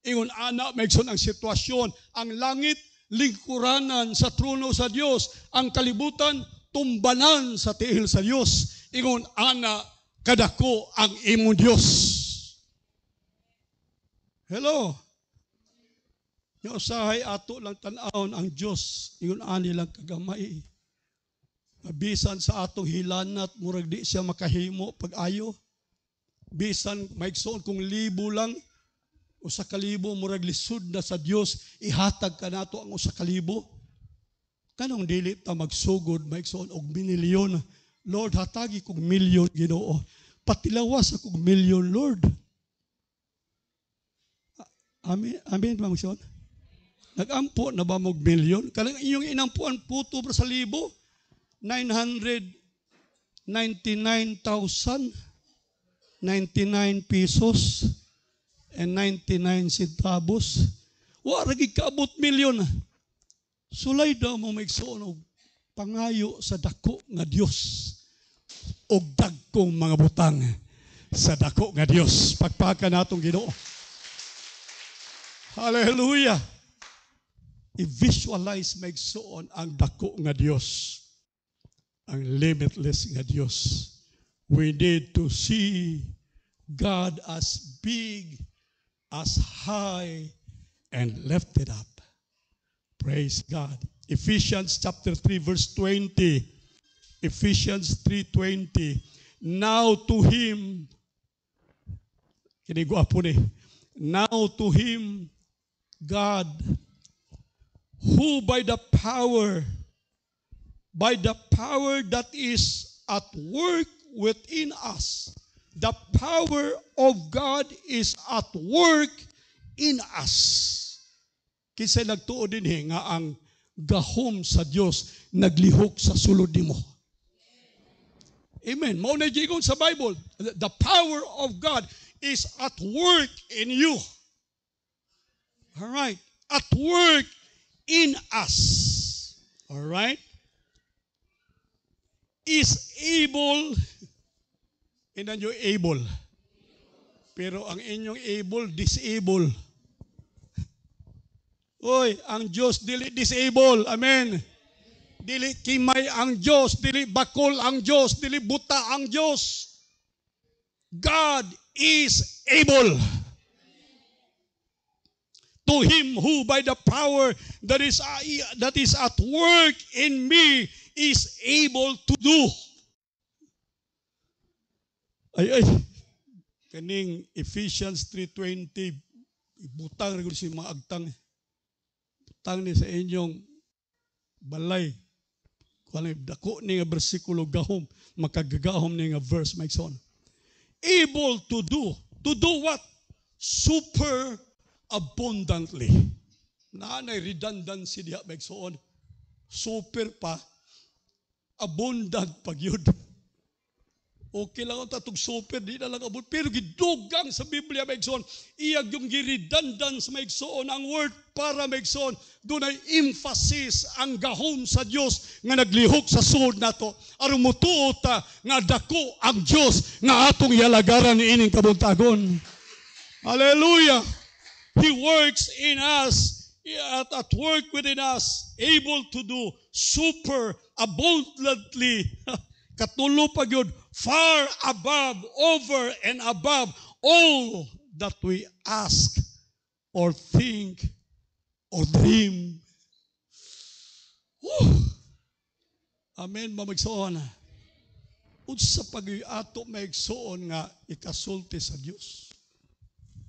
Ingon ana maigsoon ang sitwasyon, ang langit lingkuranan sa trono sa Dios, ang kalibutan tumbanan sa tiil sa Dios. Ingon ana kadako ang imong Dios. Hello. Yung usahay ato lang tan-awon ang Dios, ingon ani lang kagamay. Bisan sa atong hilanat, murag di siya makahimo pag-ayo. Bisan maigsoon kung libo lang, o sa kalibo, murag lisod na sa Dios, ihatag ka nato ang usa kalibo. Kanong dili ta magsugod, maigsoon, og milyon. Lord, hatagi kong milyon, Ginoo. Patilawas akong milyon, Lord. Amen, amen, maigsoon. Nag-ampo na ba mong milyon? Kanang inyong inampuan puto sa libo? 999,099 pesos and 99 centavos. Wa ragi kaabot milyon. Sulay daw mo maigsoon og pangayo sa dako nga Dios og dagkong mga butang sa dako nga Dios. Pagpaka natong Ginoo. Hallelujah. I-visualize maigsoon ang dako nga Dios. Ang limitless nga Dios. We need to see God as big, as high, and lifted up. Praise God. Ephesians chapter 3 verse 20. Ephesians 3:20. Now to Him, kinigwapo ni, now to Him, God, who by the power that is at work within us. The power of God is at work in us. Kinsa nagtuo dinhi nga ang gahom sa Dios naglihok sa sulod nimo. Amen. Mao na giingon sa Bible, the power of God is at work in you. All right. At work in us. All right. Is able, and then you're able. Pero ang inyong able, disable. Oy, ang Diyos dili disable. Amen. Dili kimay ang Diyos, dili bakol ang Diyos, dili buta ang Diyos. God is able. To Him who by the power that is at work in me is able to do. Ay, kaning Ephesians 3:20, ibutang rin si mga agtang. Butang ni sa inyong balay. Kung dako ni nga bersikulo gahom, makagagahom ni nga verse, maigsoon. Able to do. To do what? Super abundantly. Naanay redundancy diha, maigsoon. Super pa, abundant pag yun. Okay lang ang tatong super, di na lang abot. Pero gidugang sa Biblia, maigsoon, iyag yung giredundance, maigsoon, ang word para maigsoon, doon ay emphasis ang gahom sa Diyos nga naglihok sa sud nato. Aron mutuo ta nga dako ang Diyos nga atong yalagaran ining kabuntagon. Hallelujah! He works in us, at work within us, able to do super abundantly, katulo pa yun, far above, over and above all that we ask or think or dream. Amen, mamagsoon. Unsa pag-ato maigsoon nga ikasulti sa Dios.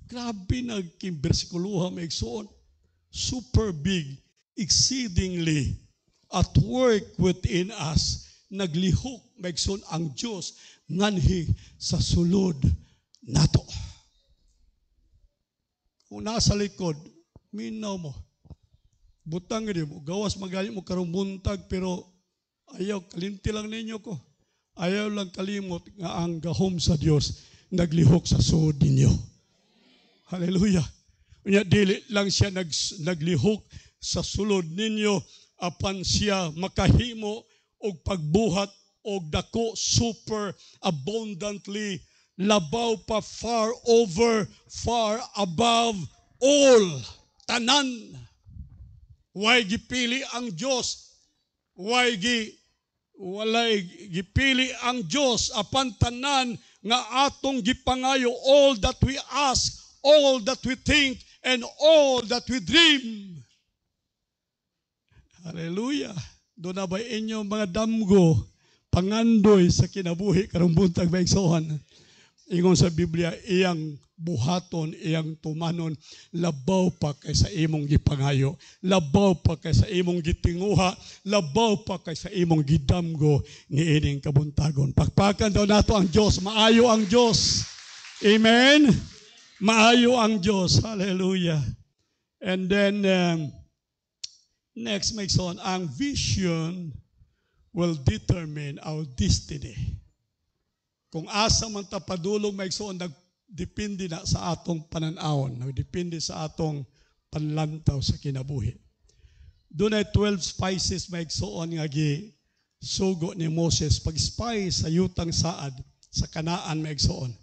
Grabe nagking bersikuloha maigsoon. Super big, exceedingly at work within us. Naglihok maigsoon ang Dios nganhi sa sulod nato. Kung nasa likod, minaw mo. Butang din mo, gawas magaling mo karong buntag, pero ayaw, kalinti lang ninyo ko. Ayaw lang kalimot nga ang gahom sa Dios naglihok sa suod ninyo. Hallelujah. Unya dili lang siya naglihok sa sulod ninyo apan siya makahimo og pagbuhat og dako super abundantly labaw pa far over, far above all. Tanan. Way gipili ang Dios. Walay gipili ang Dios apan tanan nga atong gipangayo, all that we ask, all that we think, and all that we dream. Hallelujah. Doon na ba inyong mga damgo pangandoy sa kinabuhi karong buntag maigsoon? Ingon sa Biblia, iyang buhaton, iyang tumanon, labaw pa kay sa imong gipangayo, labaw pa kay sa imong gitinguha, labaw pa kay sa imong gidamgo ni ining kabuntagon. Pakpakan daw nato ang Diyos, maayo ang Diyos. Amen? Maayo ang Diyos. Hallelujah. And then, next makes on, ang vision will determine our destiny. Kung asa man ta padulong maigsoon, nagdepende na sa atong pananawon, nagdepende sa atong panlantaw sa kinabuhi. Doon ay 12 spices maigsoon nga sugo ni Moses pag-spy sa yutang saad sa Kanaan maigsoon.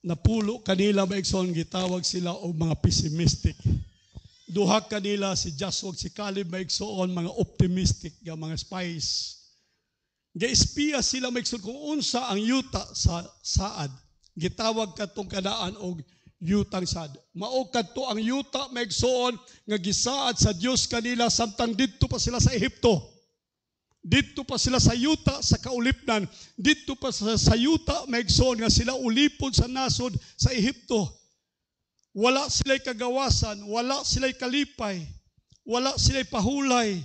Napulo kanila maigsoon, gitawag sila og mga pessimistic. Duha kanila si Joshua si Caleb maigsoon mga optimistic nga mga spies. Ga-espiya sila maigsoon kung unsa ang yuta sa saad. Gitawag katong Kanaan og yutang saad. Mao kadto ang yuta maigsoon nga gisaad sa Dios kanila samtang didto pa sila sa Ehipto. Didto pa sila sa yuta sa kaulipnan. Didto pa sa yuta maigsoon nga sila ulipon sa nasod sa Ehipto. Wala sila'y kagawasan, wala sila'y kalipay, wala sila'y pahulay.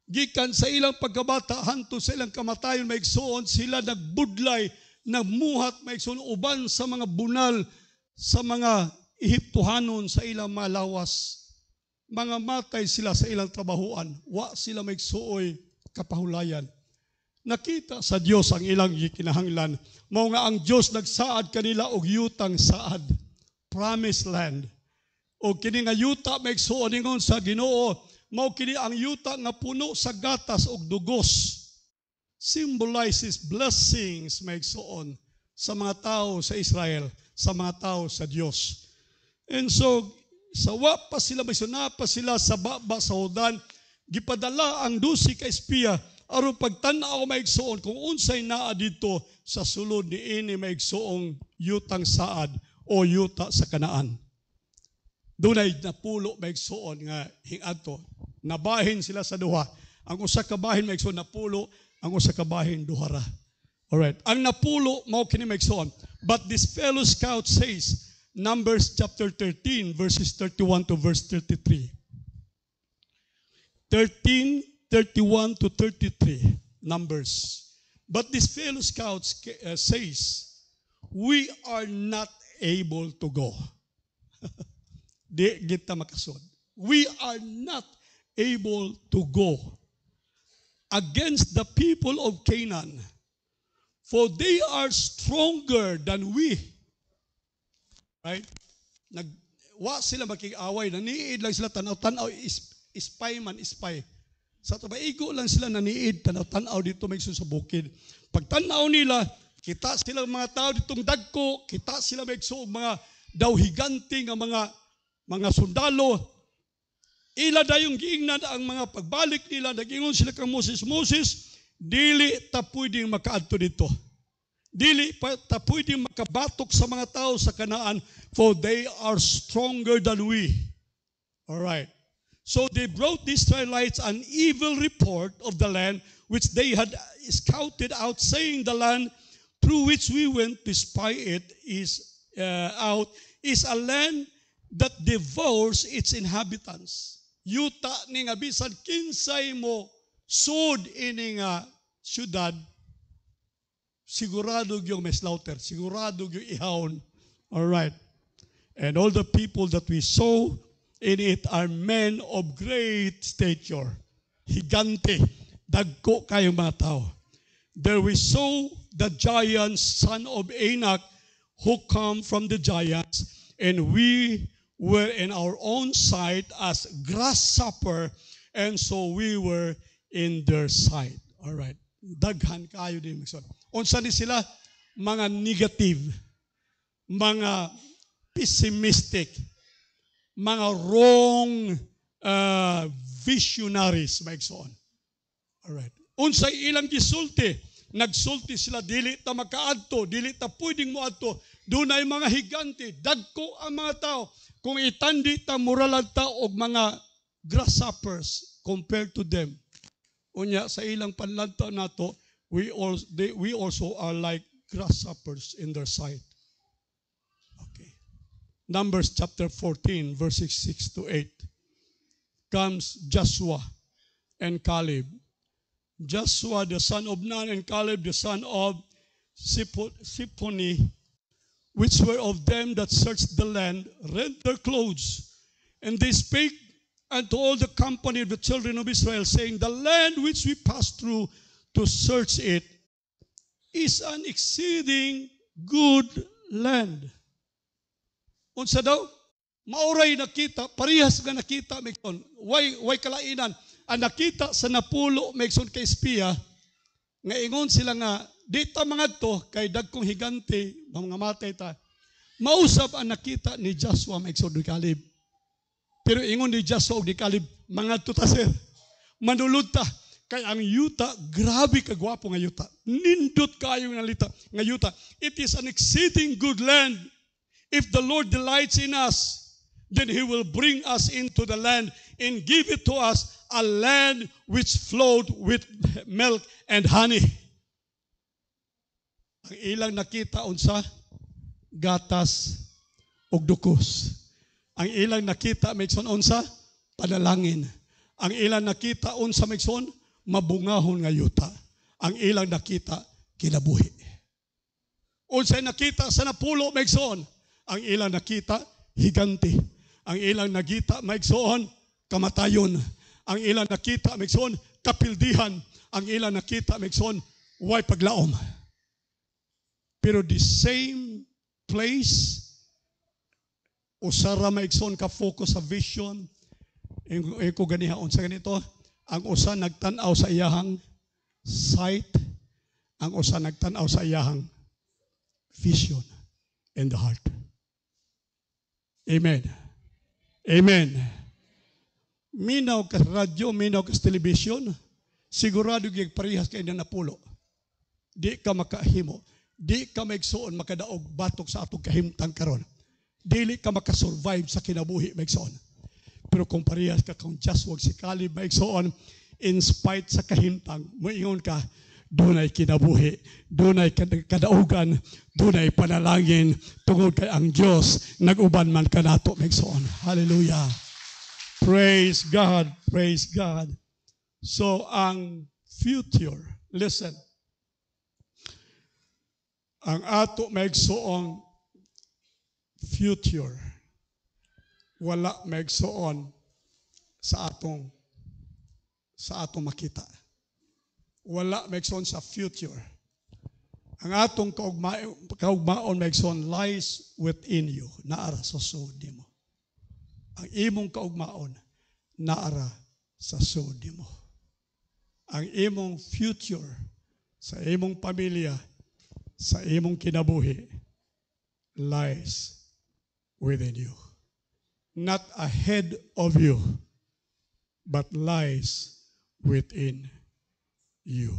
Gikan sa ilang pagkabata, hanto sa ilang kamatayon, maigsoon sila nagbudlay, nagmuhat, maigsoon uban sa mga bunal, sa mga Ehiptohanon, sa ilang malawas. Mga matay sila sa ilang trabahuan. Wa sila maigsuoy kapahulayan. Nakita sa Dios ang ilang gikinahanglan. Mao nga ang Dios nagsaad kanila og yutang saad. Promised land. O kini nga yuta maigsuon ingon sa Ginoo, mao kini ang yuta nga puno sa gatas ug dugos. Symbolizes blessings maigsuon sa mga tao sa Israel, sa mga tao sa Dios. And so sawa pa sila maigsuon, pa sila sa baba sa Jordan, gipadala ang 12 ka espiya aron pagtan-aw maigsuon kung unsay naa dito sa sulod niini maigsuong yutang saad o yuta sa Kanaan. Dunay napulo maigsuon nga hingadto. Nabahin sila sa duha. Ang usa ka bahin maigsuon napulo, ang usa ka bahin duhara. Alright. Ang napulo mao kini maigsuon. But this fellow scout says, Numbers chapter 13 verses 31 to verse 33. 31 to 33 Numbers. But this fellow scout says, we are not able to go. Di kita makasod. We are not able to go against the people of Canaan, for they are stronger than we. Right? Wa sila makig-away, naniid lang sila tanaw-tanaw, ispay man ispay. Sa tabaigo lang sila naniid, tanaw-tanaw dito may sa bukid. Pag tanaw nila, kita sila mga tao ditong dagko, kita sila may mga daw higanti nga mga sundalo. Ila dayong giingnan ang mga pagbalik nila, nagingon sila kang Moses, dili ta pwedeng makaadto dito. Dili pa ta pwedeng makabatok sa mga tao sa Kanaan, for they are stronger than we. All right. So they brought the Israelites an evil report of the land which they had scouted out, saying, the land through which we went to spy it is a land that devours its inhabitants. Yuta ni nga bisan kinsay mo sud ini nga syudad, sigurado yung may slaughter, sigurado yung ihawon. All right. And all the people that we saw in it are men of great stature. Higante, dagko kayong mga tao. There we saw the giants, son of Anak, who come from the giants, and we were in our own sight as grasshopper, and so we were in their sight. All right. Daghan kayo din. Unsa ni sila? Mga negative, mga pessimistic, mga wrong visionaries, maigsoon. All right. Unsay ilang gisulti? Nagsulti sila, dili ta makaadto, dili ta pwedeng moadto. Dunay mga higante, dagko ang mga tao. Kung itandi ta muralad ta og mga grasshoppers compared to them. Unya sa ilang panlanta nato, we also are like grasshoppers in their sight. Okay. Numbers chapter 14, verses 6 to 8. Comes Joshua and Caleb. Joshua the son of Nun and Caleb the son of Siphoni, which were of them that searched the land, rent their clothes. And they spake unto all the company of the children of Israel, saying, the land which we passed through to search it is an exceeding good land. Unsa daw? Mauray nakita, parehas nga nakita, Mekson. Way kalainan. Ang nakita sa napulo, Mekson, kay espiya, nga ingon sila nga, dita mga to, kay dagkong higante, mga matay ta. Mausap ang nakita ni Joshua, Mekson, ni Caleb. Pero ingon ni Joshua ni Caleb, mga to ta, sir. Manulod ta. Kay ang yuta, grabe kagwapo nga yuta. Nindot kayo nga lita, nga yuta. It is an exceeding good land. If the Lord delights in us, then He will bring us into the land and give it to us, a land which flowed with milk and honey. Ang ilang nakita unsa? Gatas ug dukos. Ang ilang nakita Mekson unsa? Panalangin. Ang ilang nakita unsa Mekson? Mabungahon nga yuta. Ang ilang nakita kinabuhi. Unsay nakita sa napulo Mekson? Ang ilang nakita higante. Ang ilang nakita Mekson kamatayon. Ang ilang nakita Mekson kapildihan. Ang ilang nakita Mekson way paglaom. Pero the same place usara Mekson ka focus sa vision. Ko ganihaon sa ganito, ang usa nagtan-aw sa iyahang sight, ang usa nagtan-aw sa iyahang vision in the heart. Amen. Amen. Minaw ka radyo, minaw ka television, sigurado gyud parehas kay na napulo. Di ka makahimo, di ka maigsuon makadaog batok sa atong kahimtang karon. Dili ka makasurvive sa kinabuhi maigsuon. Pero kung parehas ka kung Joshua si Caleb maigsuon, in spite sa kahimtang, moingon ka, dunay kinabuhi, dunay kadaugan, dunay panalangin, tungod kay ang Dios nag-uban man kanato maigsuon. Hallelujah. Praise God, praise God. So ang future, listen. Ang ato maigsuong future, wala maigsuon sa atong makita. Wala maigsuon sa future. Ang atong kaugmaon maigsuon lies within you, naara sa sud nimo. Ang imong kaugmaon naara sa sud nimo. Ang imong future sa imong pamilya, sa imong kinabuhi lies within you. Not ahead of you, but lies within you.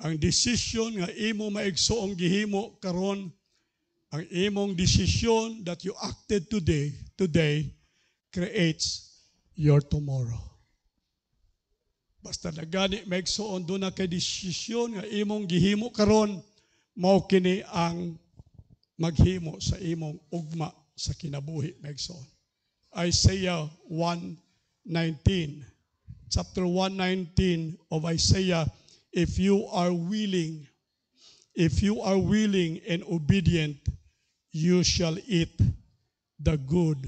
Ang desisyon nga imo maigsoong gihimo karon, ang imong desisyon that you acted today creates your tomorrow. Basta nagani maigsoon doon na kay desisyon nga imong gihimo karon, mao kini ang maghimo sa imong ugma sa kinabuhi maigsoon. Isaiah 1:19, chapter 119 of Isaiah, if you are willing and obedient, you shall eat the good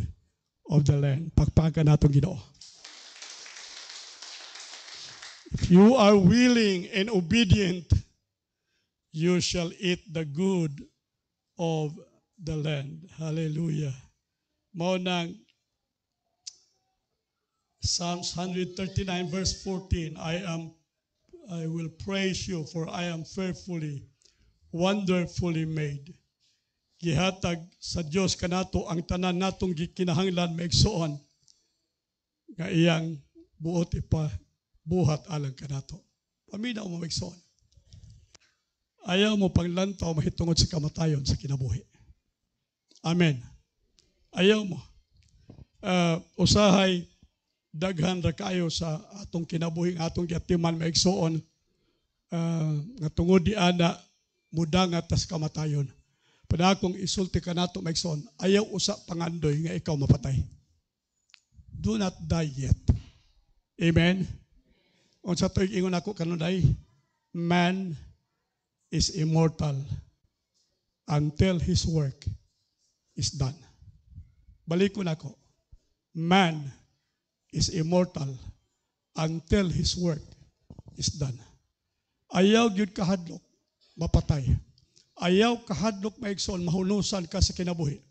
of the land. Pakpakan natin Ginoo. If you are willing and obedient, you shall eat the good of the land. Hallelujah. Mao nang Psalms 139 verse 14, I will praise you for I am fearfully, wonderfully made. Gihatag sa Dios kanato ang tanan natong gikinahanglan maigsoon nga iyang buot buhat alang kanato. Paminaw mo maigsoon. Ayaw mo panglantaw mahitungod sa kamatayon sa kinabuhi. Amen. Ayaw mo. Usahay daghan ra kayo sa atong kinabuhi atong giatiman maigsoon nga tungod di ana mudangat tas kamatayon. Pada akong isulti kanato maigsoon, ayaw usa pangandoy nga ikaw mapatay. Do not die yet. Amen. Unsa toy ingon ako kanunay, man is immortal until his work is done. Balik ko nako. Man is immortal until his work is done. Ayaw gyud kahadlok mapatay. Ayaw kahadlok maigsoon mahunusan ka sa kinabuhi.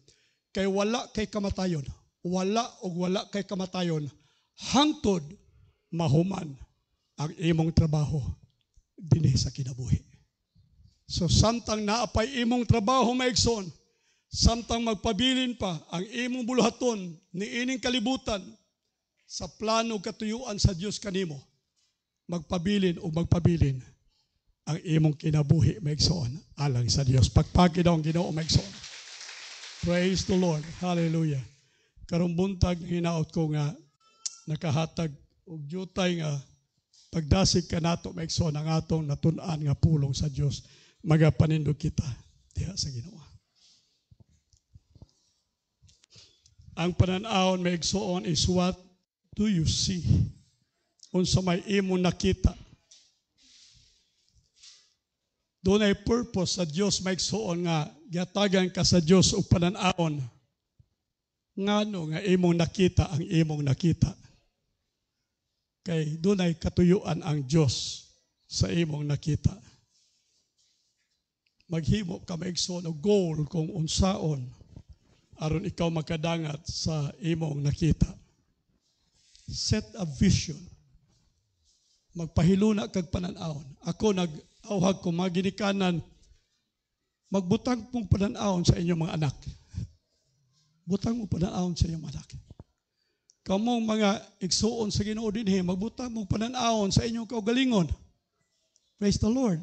Kay wala kay kamatayon. Wala kay kamatayon hangtod mahuman ang imong trabaho dinhi sa kinabuhi. So samtang naapay imong trabaho maigsoon, samtang magpabilin pa ang imong buluhaton niining kalibutan sa plano katuyuan sa Dios kanimo, magpabilin o magpabilin ang imong kinabuhi maigsoon alang sa Dios. Pagpaki daw ang Ginoo maigsoon. Praise the Lord. Hallelujah. Karong buntag hinaot ko nga nakahatag og jutay nga pagdasig kanato maigsoon ang atong natun-an nga pulong sa Dios. Magapanindog kita diha sa Ginoo. Ang pananaon maigsoon is what do you see? Unsa may imo nakita? Doon ay purpose sa Dios maigsoon nga giatagan ka sa Dios og pananaon. Ngano nga imong nakita ang imong nakita? Kay doon ay katuyuan ang Dios sa imong nakita. Maghimo ka maigsoon og goal kung unsaon aron ikaw makadangat sa imong nakita. Set a vision. Magpahiluna kag pananawon. Ako nag-awhag ko maginikanan, magbutang pong pananawon sa inyong mga anak. Butang mo pananawon sa inyong anak. Kamong mga igsuon sa Ginoo dinhi, magbutang mo pananawon sa inyong kaugalingon. Praise the Lord.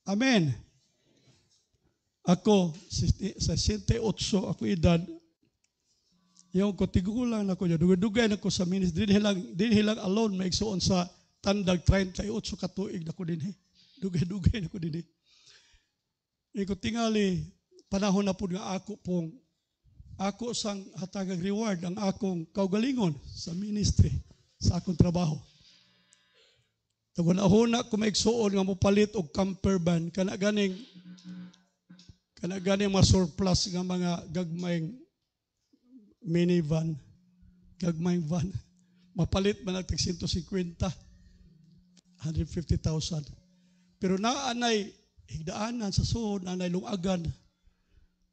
Amen. Ako, sa 68 ako edad, yung ko tigulang na ko, dugay na ko sa ministry, din hilang alone, may igsuon sa tandag 38 katuig na ko din. Dugay na ko din. Iko tingali, panahon na po nga ako sang hatagag reward ang akong kaugalingon sa ministry, sa akong trabaho. Tagunahuna ko may igsuon nga mopalit og camper van, kana ganing mga surplus nga mga gagmayng minivan, gagmayng van. Mapalit man nagtag 150,000. Pero naanay higdaanan sa suod, naanay lungagan.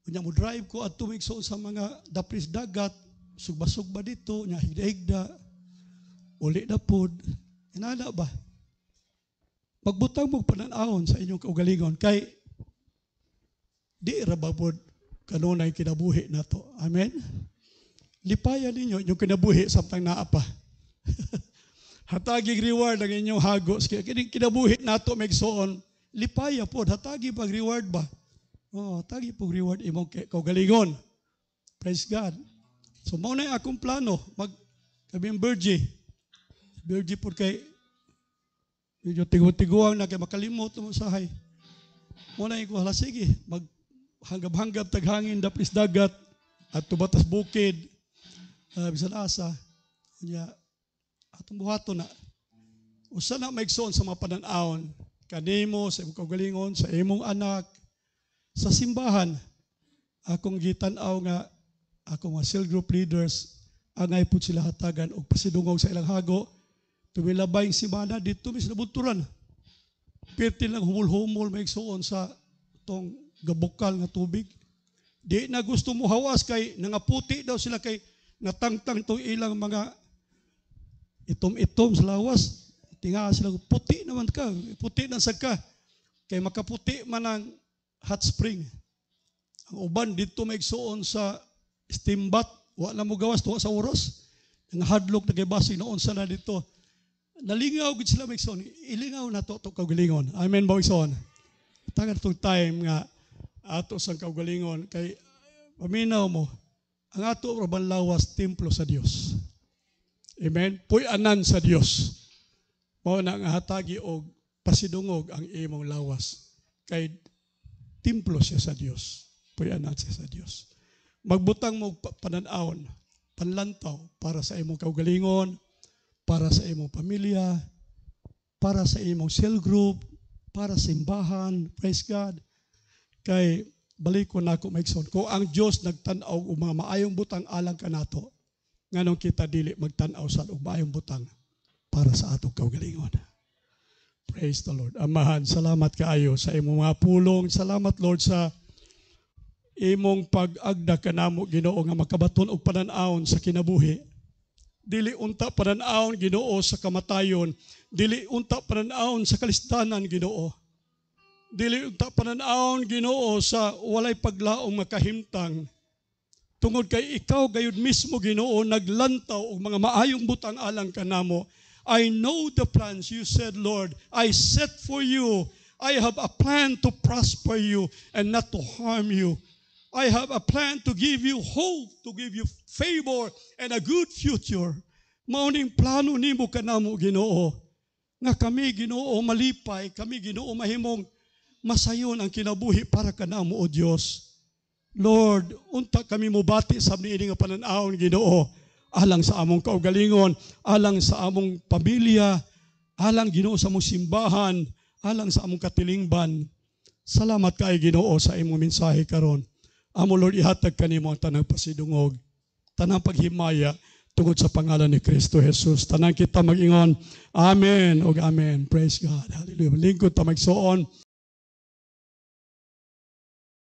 Kunya mo drive ko at tumigso sa mga dapris dagat, sugba-sugba dito, nya higda-higda, uli na pod. Inana ba? Magbutang mo pananahon sa inyong kaugalingon kay di rababod kanunay kinabuhi na to. Amen? Lipayan ninyo yung kinabuhi samtang naapa. Hatagig reward ang inyong hagos. Kinabuhi na to megsoon lipaya po, hatagi pag reward ba? Oh, hatagi pag reward imong kaugalingon. Praise God. So, mao na akong plano, kaming Virgie po kay, medyo tigo-tiguang na kay makalimot mo sahay. Muna ko, hala sige, maghanggab-hanggab taghangin, dapis dagat, at tubatas bukid, bisan asa. Kanya, atong buhato na. Usa na maigsoon sa mga pananaon, kanimo, sa imong kaugalingon, sa imong anak, sa simbahan, akong gitanaw nga, akong mga cell group leaders, angay po sila hatagan o pasidungog sa ilang hago, tumilabay yung simana dito, mis nabunturan. Pirti lang humul-humul, maigsoon sa tong gabukal nga tubig. Di na gusto mo hawas kay nangaputi daw sila kay natangtang tong ilang mga itom-itom sa lawas. Tinga sila, puti naman ka, puti na sa ka. Kay makaputi man ang hot spring. Ang uban dito maigsoon sa steam bath, wala mo gawas tuwa sa oras. Ang hadlok na kay basig noon sana dito. Nalingaw gid sila maigsoon. Ilingaw na to kaugalingon. Amen ba igsoon? Tagan tong time nga ato sang kaugalingon kay paminaw mo ang ato urban lawas templo sa Dios. Amen. Puy-anan sa Dios. Mao na nga hatagi og pasidungog ang imong lawas kay templo siya sa Dios. Puy-anan siya sa Dios. Magbutang mo pananawon, panlantaw para sa imong kaugalingon, para sa imong pamilya, para sa imong cell group, para sa simbahan, praise God. Kay balik ko na ako maigsoon. Kung ang Diyos nagtanaw og mga maayong butang alang kanato, nganong kita dili magtanaw sa og maayong butang para sa atong kaugalingon. Praise the Lord. Amahan, salamat kaayo sa imong mga pulong. Salamat Lord sa imong pag-agda kanamo Ginoo nga makabaton og pananawon sa kinabuhi. Dili unta pananawon Ginoo sa kamatayon, dili unta pananawon sa kalisdanan Ginoo. Dili unta pananawon Ginoo sa walay paglaong makahimtang. Tungod kay ikaw gayud mismo Ginoo naglantaw og mga maayong butang alang kanamo. I know the plans you said, Lord, I set for you. I have a plan to prosper you and not to harm you. I have a plan to give you hope, to give you favor and a good future. Mauning plano nimo kanamo Ginoo. Nga kami Ginoo malipay, kami Ginoo mahimong masayon ang kinabuhi para kanamo o Dios. Lord, unta kami mobati sa niini nga pananawon Ginoo, alang sa among kaugalingon, alang sa among pamilya, alang Ginoo sa among simbahan, alang sa among katilingban. Salamat kay Ginoo sa imong mensahe karon. Amo Lord ihatag kanimo ang tanang pasidungog, tanang paghimaya tungod sa pangalan ni Kristo Jesus. Tanang kita mag-ingon, Amen o Amen. Praise God. Hallelujah. Lingkod ta magsuon.